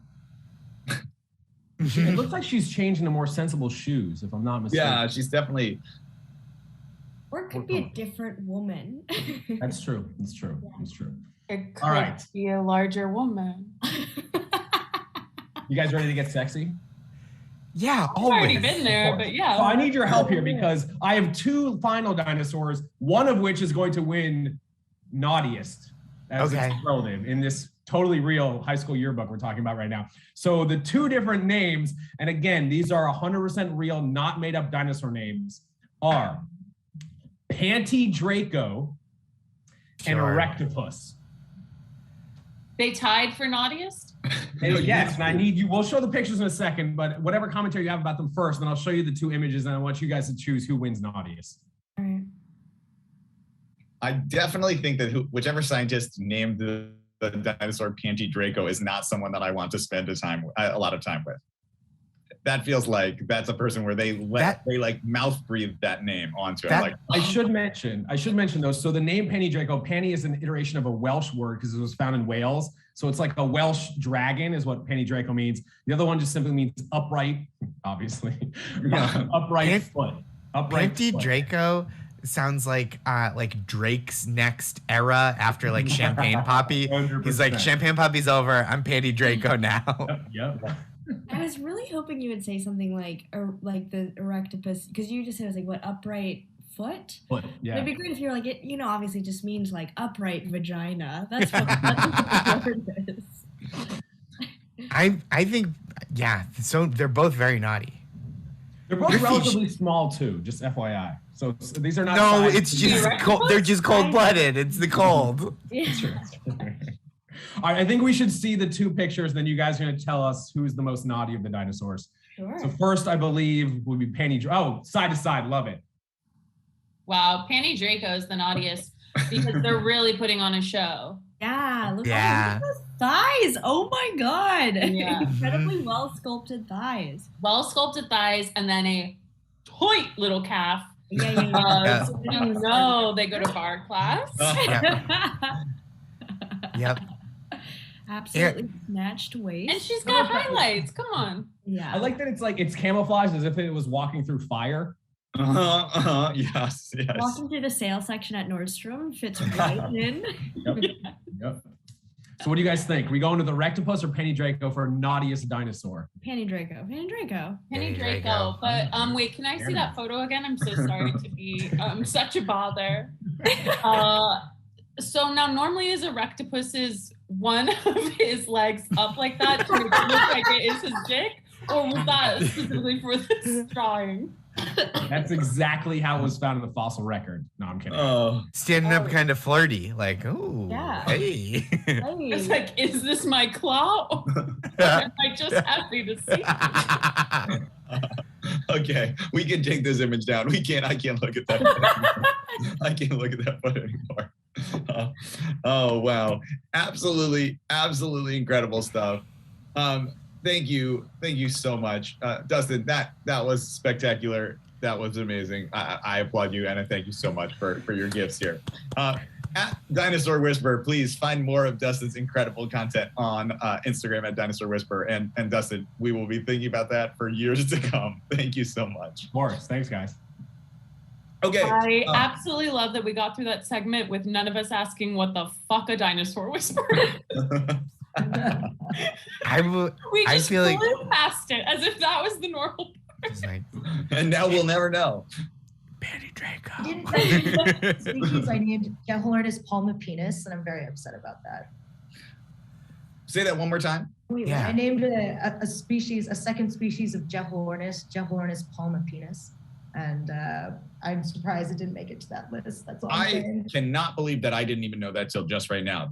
It looks like she's changed into more sensible shoes, if I'm not mistaken. Yeah, she's definitely. Or it could be a different woman. That's true. It's true. It could All right. be a larger woman. You guys ready to get sexy? Yeah, I've already always. been there, but yeah. So I need your help here because I have 2 final dinosaurs, one of which is going to win naughtiest as its superlative in this totally real high school yearbook we're talking about right now. So the 2 different names, and again, these are 100% real, not made up dinosaur names, are Panty Draco and Erectopus. They tied for naughtiest? Yes, and I need you. We'll show the pictures in a second, but whatever commentary you have about them first, then I'll show you the 2 images, and I want you guys to choose who wins naughtiest. All right. I definitely think that whichever scientist named the dinosaur Panty Draco is not someone that I want to spend a lot of time with. That feels like that's a person where they mouth breathe that name onto it. I should mention those. So the name Panty Draco, Panty is an iteration of a Welsh word because it was found in Wales. So it's like a Welsh dragon is what Panty Draco means. The other one just simply means upright, obviously. Upright foot. Panty Draco sounds like Drake's next era after like Champagne Poppy. 100%. He's like, Champagne Poppy's over. I'm Panty Draco now. Yep. I was really hoping you would say something like the Erectopus, because you just said it was like what, upright foot? Yeah. It'd be great if you were like, it, obviously just means like upright vagina. That's what the word is. I think, yeah. So they're both very naughty. They're both relatively small too, just FYI. So these are not. No, it's just cold. They're just cold-blooded. It's the cold. Yeah. All right, I think we should see the 2 pictures, and then you guys are going to tell us who's the most naughty of the dinosaurs. Sure. So first, I believe, would be Panty. Oh, side to side, love it. Wow, Panty Draco is the naughtiest because they're really putting on a show. Yeah, look at those thighs. Oh my God. Yeah. Incredibly well sculpted thighs. Well sculpted thighs, and then a tight little calf. Yeah. So you know they go to bar class. Yep. Absolutely snatched waist. And she's got highlights. Come on. Yeah. I like that it's camouflaged as if it was walking through fire. Yes. Walking through the sale section at Nordstrom fits right in. Yep. So what do you guys think? We going to the Rectopus or Panty Draco for naughtiest dinosaur? Panty Draco. Panty Draco. But wait, can I see that photo again? I'm so sorry to be such a bother. So now normally his erectopus is one of his legs up like that to make it look like it is his dick, or was that specifically for this drawing? That's exactly how it was found in the fossil record. No, I'm kidding. Oh, Standing up kind of flirty, like, ooh, Yeah. hey. It's like, is this my claw? Or am I just happy to see you? okay, we can take this image down. I can't look at that. I can't look at that photo anymore. Oh, wow. Absolutely incredible stuff. Thank you so much. Dustin, that was spectacular. That was amazing. I applaud you, and I thank you so much for your gifts here. At Dinosaur Whisperer, please find more of Dustin's incredible content on Instagram at Dinosaur Whisperer. And Dustin, we will be thinking about that for years to come. Thank you so much. Of course. Thanks, guys. Okay. I absolutely love that we got through that segment with none of us asking what the fuck a dinosaur whisperer is. We just flew past it as if that was the normal part. Like, and now we'll never know. Betty Draco. I didn't know species I named Jeholornis palmapenis, and I'm very upset about that. Say that one more time. Yeah. I named a second species of Jeholornis palmapenis, and I'm surprised it didn't make it to that list. That's all I'm saying. Cannot believe that I didn't even know that till just right now.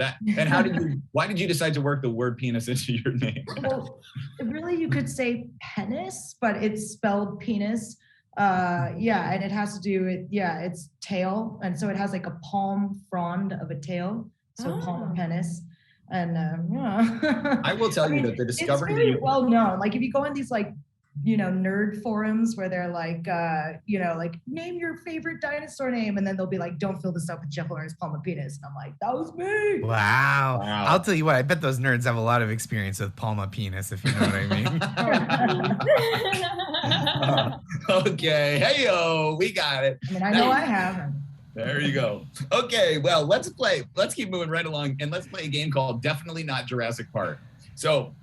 Why did you decide to work the word penis into your name? Well, really, you could say penis, but it's spelled penis. And it has to do with, it's tail. And so it has like a palm frond of a tail. So palm penis. And I will tell you that the discovery. It's really well known. Like if you go on these like, nerd forums where they're like, like name your favorite dinosaur name. And then they'll be like, don't fill this up with Jeholornis palmapenis. And I'm like, that was me. Wow. I'll tell you what, I bet those nerds have a lot of experience with palma penis, if you know what I mean. Okay. Hey-yo, we got it. I mean, I know I have. There you go. Okay, well, let's keep moving right along, and let's play a game called Definitely Not Jurassic Park. So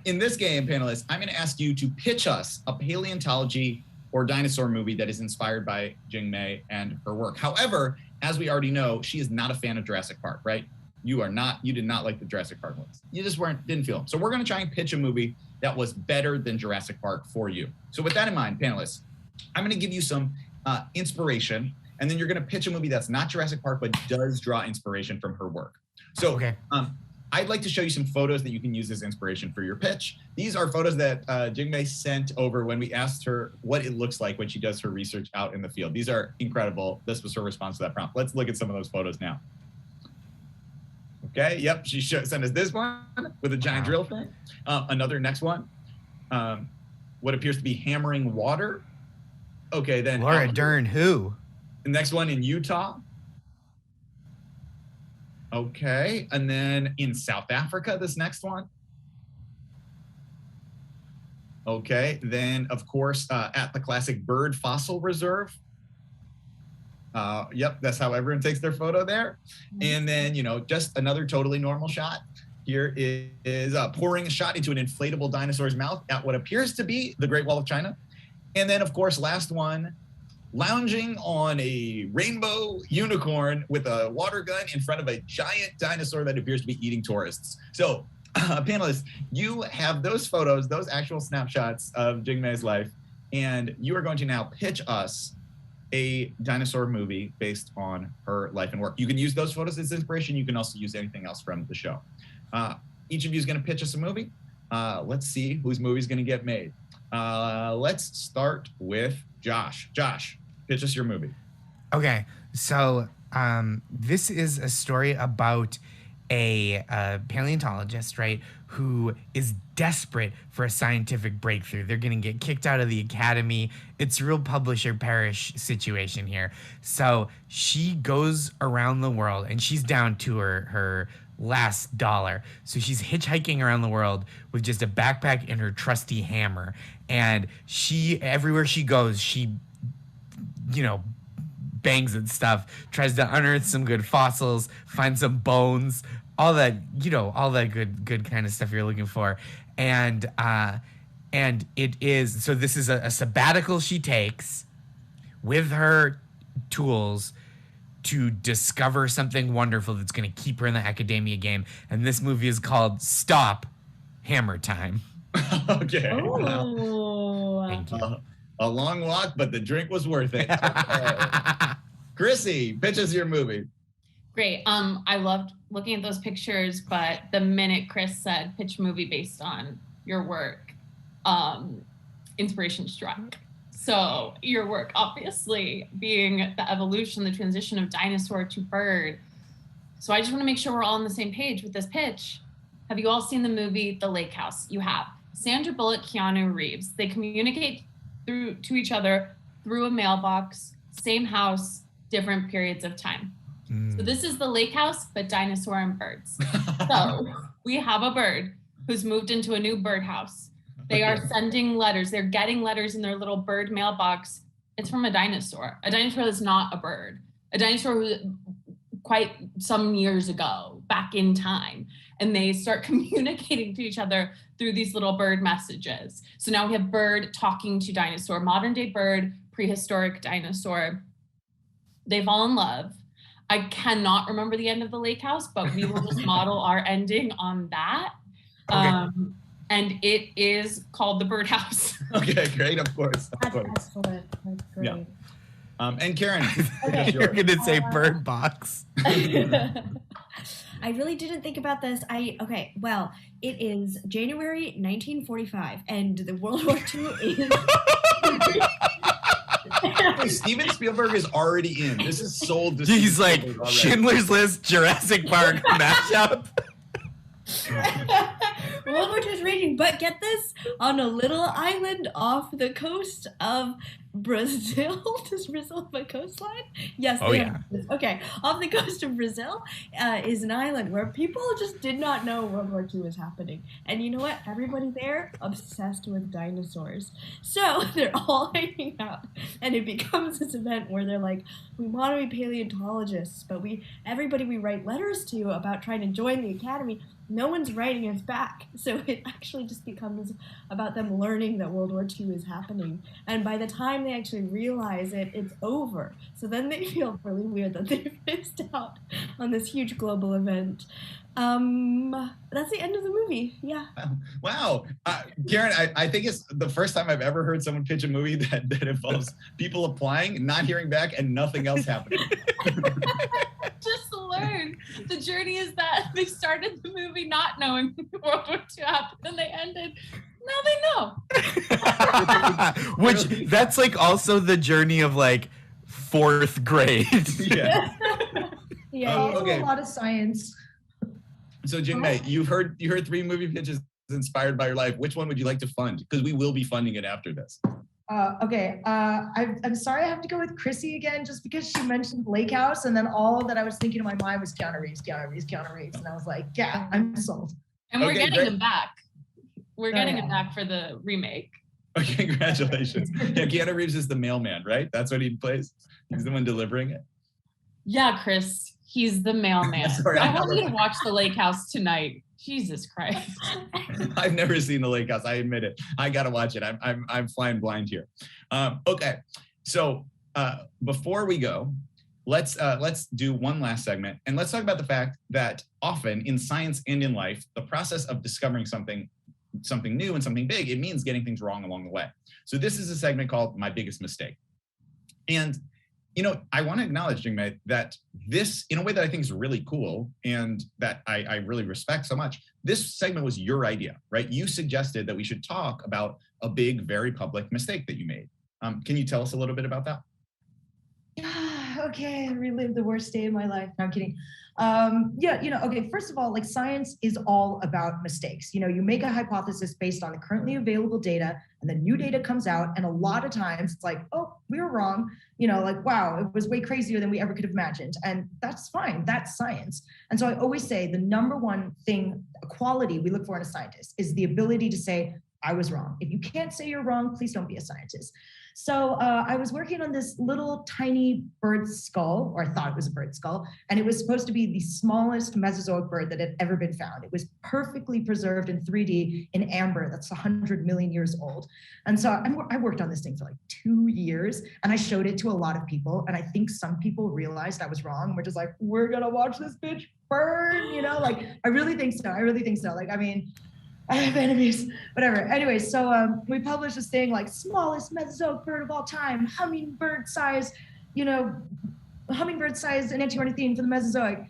in this game, panelists, I'm going to ask you to pitch us a paleontology or dinosaur movie that is inspired by Jing Mei and her work. However, as we already know, she is not a fan of Jurassic Park, right? You did not like the Jurassic Park ones. You just didn't feel them. So we're going to try and pitch a movie that was better than Jurassic Park for you. So with that in mind, panelists, I'm going to give you some inspiration, and then you're going to pitch a movie that's not Jurassic Park, but does draw inspiration from her work. So okay. I'd like to show you some photos that you can use as inspiration for your pitch. These are photos that Jing Mei sent over when we asked her what it looks like when she does her research out in the field. These are incredible. This was her response to that prompt. Let's look at some of those photos now. Okay, yep, she sent us this one with a giant drill thing. Next one, what appears to be hammering water. Okay, then. Laura Dern, who? The next one in Utah. Okay, and then in South Africa, this next one. Okay, then of course at the classic bird fossil reserve. Yep, that's how everyone takes their photo there. And then, just another totally normal shot. Here is pouring a shot into an inflatable dinosaur's mouth at what appears to be the Great Wall of China. And then, of course, last one, lounging on a rainbow unicorn with a water gun in front of a giant dinosaur that appears to be eating tourists. So, panelists, you have those photos, those actual snapshots of Jing Mei's life, and you are going to now pitch us a dinosaur movie based on her life and work. You can use those photos as inspiration. You can also use anything else from the show. Each of you is going to pitch us a movie. Let's see whose movie is going to get made. Let's start with Josh. Josh, pitch us your movie. Okay, so this is a story about a paleontologist, right, who is desperate for a scientific breakthrough. They're going to get kicked out of the academy. It's a real publisher perish situation here. So she goes around the world, and she's down to her last dollar. So she's hitchhiking around the world with just a backpack and her trusty hammer. And everywhere she goes, she, bangs at stuff, tries to unearth some good fossils, find some bones, all that, all that good kind of stuff you're looking for. And it is, so this is a sabbatical she takes with her tools to discover something wonderful that's going to keep her in the academia game. And this movie is called Stop Hammer Time. Okay. Oh. Thank you. A long walk, but the drink was worth it. Chrissy, pitch us your movie. Great. I loved looking at those pictures, but the minute Chris said pitch movie based on your work, inspiration struck. So your work, obviously, being the evolution, the transition of dinosaur to bird. So I just want to make sure we're all on the same page with this pitch. Have you all seen the movie The Lake House? You have. Sandra Bullock, Keanu Reeves. They communicate to each other through a mailbox, same house, different periods of time. So this is the lake house, but dinosaur and birds. So we have a bird who's moved into a new birdhouse. They are sending letters. They're getting letters in their little bird mailbox. It's from a dinosaur that's not a bird, a dinosaur who quite some years ago, back in time. And they start communicating to each other through these little bird messages. So now we have bird talking to dinosaur, modern day bird, prehistoric dinosaur. They fall in love. I cannot remember the end of the lake house, but we will just model our ending on that. Okay. And it is called The Birdhouse. Okay, great, of course. That's excellent. That's great. Yeah. And Karen, Okay. You're going to say Bird Box. I really didn't think about this. Well, it is January 1945, and the World War II is. Steven Spielberg is already in. This is sold to He's Steven like, Spielberg already. Schindler's List, Jurassic Park mashup. World War II is raging, but get this, on a little island off the coast of Brazil. Does Brazil have a coastline? Yes. Oh, they yeah. have. Okay. Off the coast of Brazil is an island where people just did not know World War II was happening. And you know what? Everybody there obsessed with dinosaurs. So they're all hanging out, and it becomes this event where they're like, we want to be paleontologists, but everybody we write letters to about trying to join the academy, no one's writing us back. So it actually just becomes about them learning that World War II is happening. And by the time they actually realize it, it's over. So then they feel really weird that they've missed out on this huge global event. That's the end of the movie. Yeah. Wow. Karen, I think it's the first time I've ever heard someone pitch a movie that involves people applying, not hearing back, and nothing else happening. Just learn. The journey is that they started the movie not knowing World War II happened, and they ended. Now they know. Which, that's like also the journey of like 4th grade. Yeah. Yeah. Okay. A lot of science. So Jingmei, you heard 3 movie pitches inspired by your life. Which one would you like to fund? Because we will be funding it after this. Okay. I'm sorry I have to go with Chrissy again, just because she mentioned Lake House, and then all that I was thinking in my mind was Keanu Reeves. And I was like, yeah, I'm sold. And we're Okay, getting great. him back. We're getting yeah. him back for the remake. Okay, congratulations. Yeah, Keanu Reeves is the mailman, right? That's what he plays. He's the one delivering it. Yeah, Chris, he's the mailman. Sorry, I want you to watch The Lake House tonight. Jesus Christ. I've never seen The Lake House. I admit it. I gotta watch it. I'm flying blind here. Okay, so before we go, let's do one last segment, and let's talk about the fact that often in science and in life, the process of discovering something new and something big, it means getting things wrong along the way. So this is a segment called My Biggest Mistake, and I want to acknowledge, Jingmei, that this, in a way that I think is really cool and that I really respect so much, this segment was your idea, right? You suggested that we should talk about a big, very public mistake that you made. Can you tell us a little bit about that? Okay, I relived the worst day of my life. No, I'm kidding. Okay, first of all, like science is all about mistakes. You make a hypothesis based on the currently available data, and then new data comes out, and a lot of times it's like, oh, we were wrong. Wow, it was way crazier than we ever could have imagined. And that's fine, that's science. And so I always say the number one thing, a quality we look for in a scientist is the ability to say, I was wrong. If you can't say you're wrong, please don't be a scientist. So I was working on this little tiny bird skull, or I thought it was a bird skull, and it was supposed to be the smallest Mesozoic bird that had ever been found. It was perfectly preserved in 3D in amber. That's 100 million years old. And so I worked on this thing for like 2 years, and I showed it to a lot of people. And I think some people realized I was wrong. We're just like, we're gonna watch this bitch burn, you know? Like, I really think so. I really think so. Like, I mean, I have enemies, whatever. Anyway, so we published this thing like smallest Mesozoic bird of all time, hummingbird size, you know, hummingbird sized enantiornithine for the Mesozoic.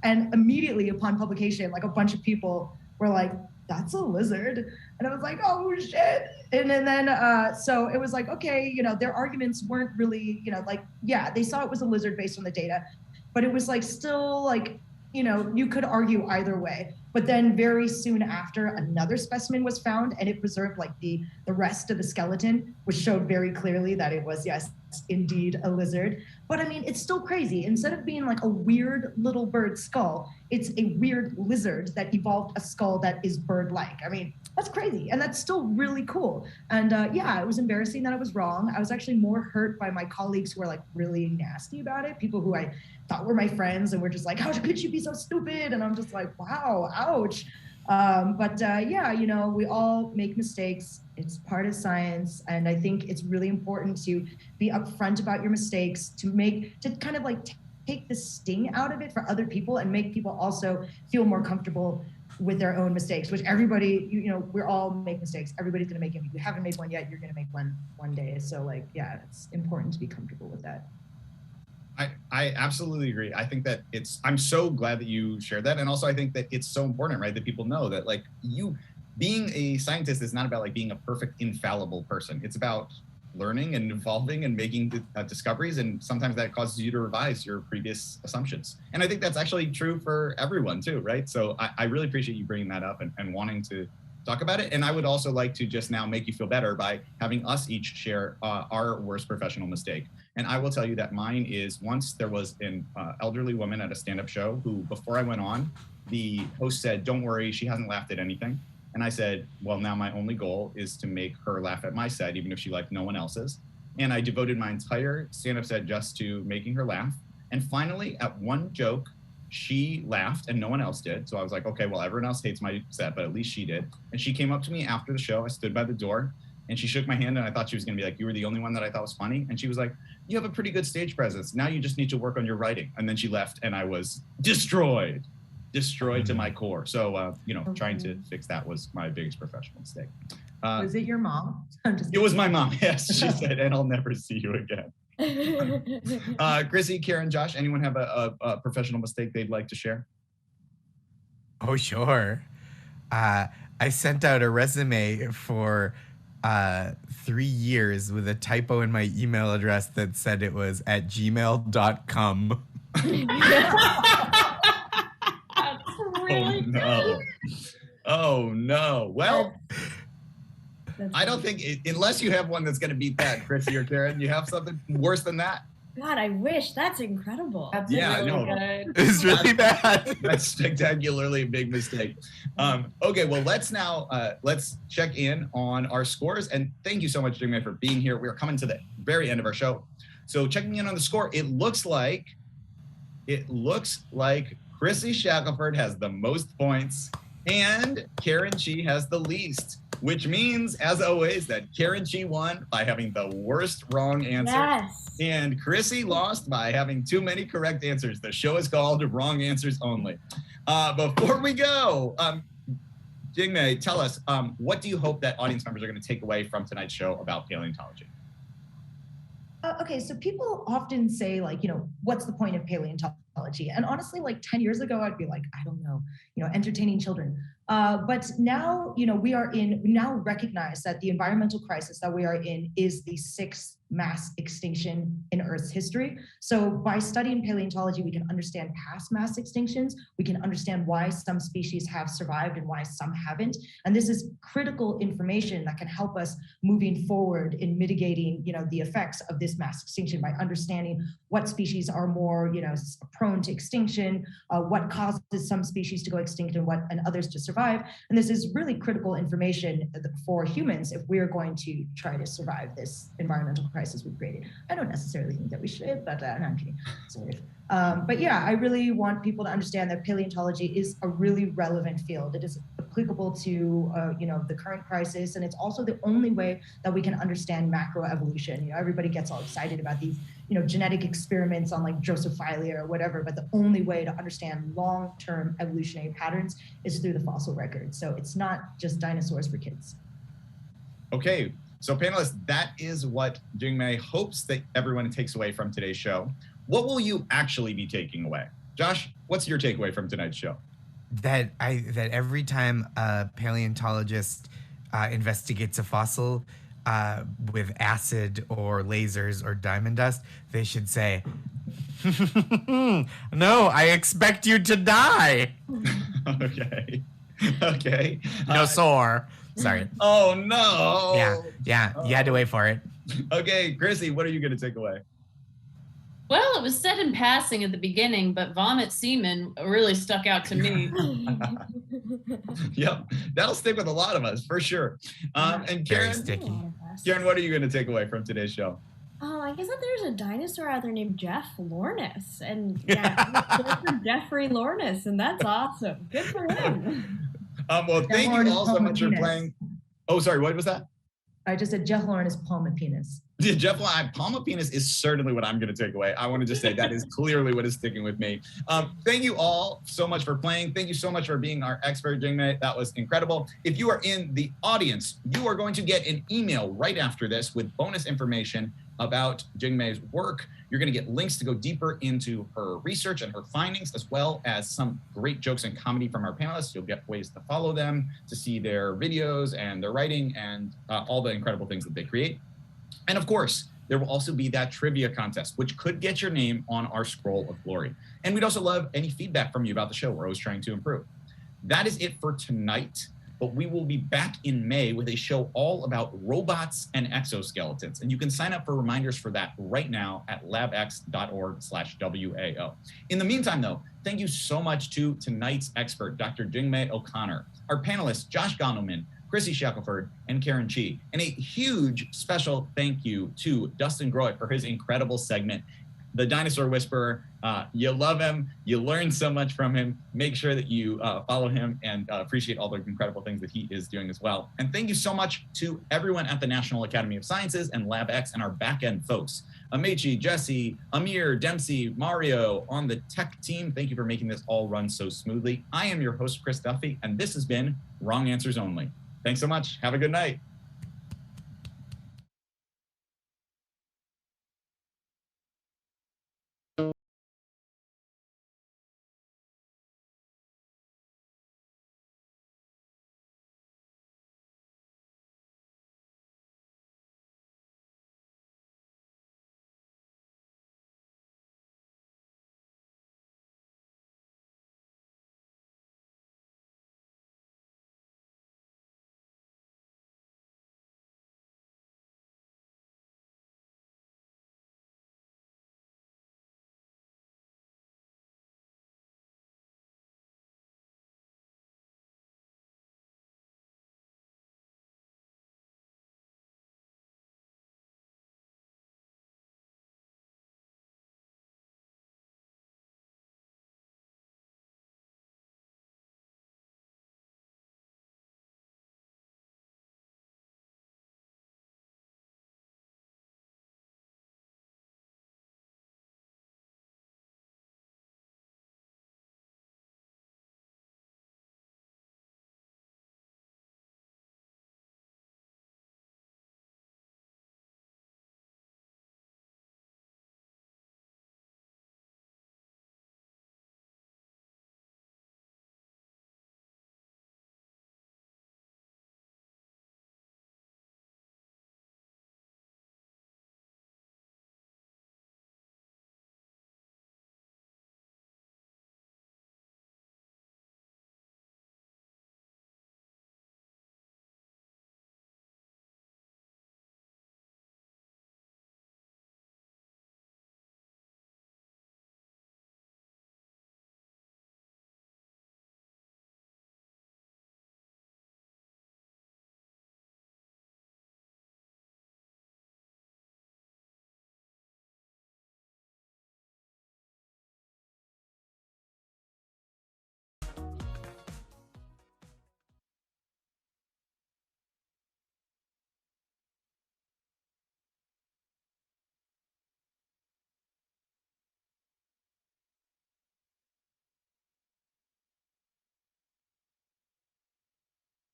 And immediately upon publication, like a bunch of people were like, that's a lizard. And I was like, oh shit. And then, so it was like, okay, you know, their arguments weren't really, you know, like, yeah, they saw it was a lizard based on the data, but it was like still like, you know, you could argue either way. But then very soon after, another specimen was found, and it preserved like the rest of the skeleton, which showed very clearly that it was, yes, indeed a lizard. But I mean, it's still crazy. Instead of being like a weird little bird skull, it's a weird lizard that evolved a skull that is bird-like. I mean, that's crazy. And that's still really cool. And yeah, it was embarrassing that I was wrong. I was actually more hurt by my colleagues who were like really nasty about it. People who I thought were my friends and were just like, how could you be so stupid? And I'm just like, wow, ouch. But yeah, you know, we all make mistakes. It's part of science. And I think it's really important to be upfront about your mistakes, to kind of like take the sting out of it for other people and make people also feel more comfortable with their own mistakes, which everybody, you know, we're all make mistakes. Everybody's going to make them. If you haven't made one yet, you're going to make one day. So like, yeah, it's important to be comfortable with that. I absolutely agree. I think that I'm so glad that you shared that. And also I think that it's so important, right? That people know that like being a scientist is not about like being a perfect infallible person. It's about learning and evolving and making discoveries. And sometimes that causes you to revise your previous assumptions. And I think that's actually true for everyone too, right? So I really appreciate you bringing that up and wanting to talk about it. And I would also like to just now make you feel better by having us each share our worst professional mistake. And I will tell you that mine is, once there was an elderly woman at a stand-up show who, before I went on, the host said, don't worry, she hasn't laughed at anything. And I said, well, now my only goal is to make her laugh at my set, even if she liked no one else's. And I devoted my entire stand-up set just to making her laugh. And finally, at one joke, she laughed and no one else did. So I was like, okay, well, everyone else hates my set, but at least she did. And she came up to me after the show. I stood by the door and she shook my hand, and I thought she was gonna be like, you were the only one that I thought was funny. And she was like, you have a pretty good stage presence. Now you just need to work on your writing. And then she left and I was destroyed to my core. So, you know, trying to fix that was my biggest professional mistake. Was it your mom? It was my mom, yes. She said, and I'll never see you again. Chrissy, Karen, Josh, anyone have a professional mistake they'd like to share? Oh, sure. I sent out a resume for 3 years with a typo in my email address that said it was at gmail.com. Really no. Oh no. Well, I don't think unless you have one that's going to beat that, Chrissy or Karen, you have something worse than that. God, I wish. That's incredible. That's Yeah, really no. good. It's really bad. That's spectacularly a big mistake. Okay, well, let's check in on our scores. And thank you so much, Jingmei, for being here. We're coming to the very end of our show. So checking in on the score, it looks like Chrissy Shackelford has the most points and Karen Chi has the least, which means, as always, that Karen Chi won by having the worst wrong answer. Yes. And Chrissy lost by having too many correct answers. The show is called Wrong Answers Only. Before we go, Jingmei, tell us, what do you hope that audience members are going to take away from tonight's show about paleontology? Okay, so people often say, like, you know, what's the point of paleontology? And honestly, like 10 years ago, I'd be like, I don't know, you know, entertaining children. But now, you know, we now recognize that the environmental crisis that we are in is the 6th mass extinction in Earth's history. So by studying paleontology, we can understand past mass extinctions. We can understand why some species have survived and why some haven't. And this is critical information that can help us moving forward in mitigating, you know, the effects of this mass extinction by understanding what species are more, you know, prone to extinction, what causes some species to go extinct and others to survive. survive. And this is really critical information for humans if we're going to try to survive this environmental crisis we've created. I don't necessarily think that we should, but I'm kidding. Sort of. But yeah, I really want people to understand that paleontology is a really relevant field. It is applicable to you know, the current crisis, and it's also the only way that we can understand macroevolution. You know, everybody gets all excited about these, you know, genetic experiments on like Drosophila or whatever, but the only way to understand long-term evolutionary patterns is through the fossil record. So it's not just dinosaurs for kids. Okay, so panelists, that is what Jingmei hopes that everyone takes away from today's show. What will you actually be taking away? Josh, what's your takeaway from tonight's show? That every time a paleontologist investigates a fossil with acid or lasers or diamond dust, they should say, "No, I expect you to die." Okay. Okay. No sore. Sorry. Oh no. Yeah. You had to wait for it. Okay, Chrissy, what are you going to take away? Well, it was said in passing at the beginning, but vomit semen really stuck out to me. Yep, that'll stick with a lot of us for sure. And Very Karen, sticky. Karen, what are you going to take away from today's show? Oh, I guess that there's a dinosaur out there named Jeff Lornus, and yeah, Jeffrey Lornus, and that's awesome. Good for him. Well, thank you all so much for playing. Oh, sorry, what was that? I just said Jeff Lornus palm of penis. Yeah, Jeff, palm of penis is certainly what I'm going to take away. I want to just say that is clearly what is sticking with me. Thank you all so much for playing. Thank you so much for being our expert, Jingmei. That was incredible. If you are in the audience, you are going to get an email right after this with bonus information about Jingmei's work. You're going to get links to go deeper into her research and her findings, as well as some great jokes and comedy from our panelists. You'll get ways to follow them, to see their videos and their writing and all the incredible things that they create. And of course, there will also be that trivia contest, which could get your name on our scroll of glory. And we'd also love any feedback from you about the show. We're always trying to improve. That is it for tonight, but we will be back in May with a show all about robots and exoskeletons. And you can sign up for reminders for that right now at labx.org/WAO. In the meantime, though, thank you so much to tonight's expert, Dr. Jingmei O'Connor, our panelists, Josh Gondelman, Chrissy Shackelford, and Karen Chi. And a huge special thank you to Dustin Groit for his incredible segment, The Dinosaur Whisperer. You love him. You learn so much from him. Make sure that you follow him and appreciate all the incredible things that he is doing as well. And thank you so much to everyone at the National Academy of Sciences and LabX and our back-end folks. Amechi, Jesse, Amir, Dempsey, Mario on the tech team. Thank you for making this all run so smoothly. I am your host, Chris Duffy, and this has been Wrong Answers Only. Thanks so much. Have a good night.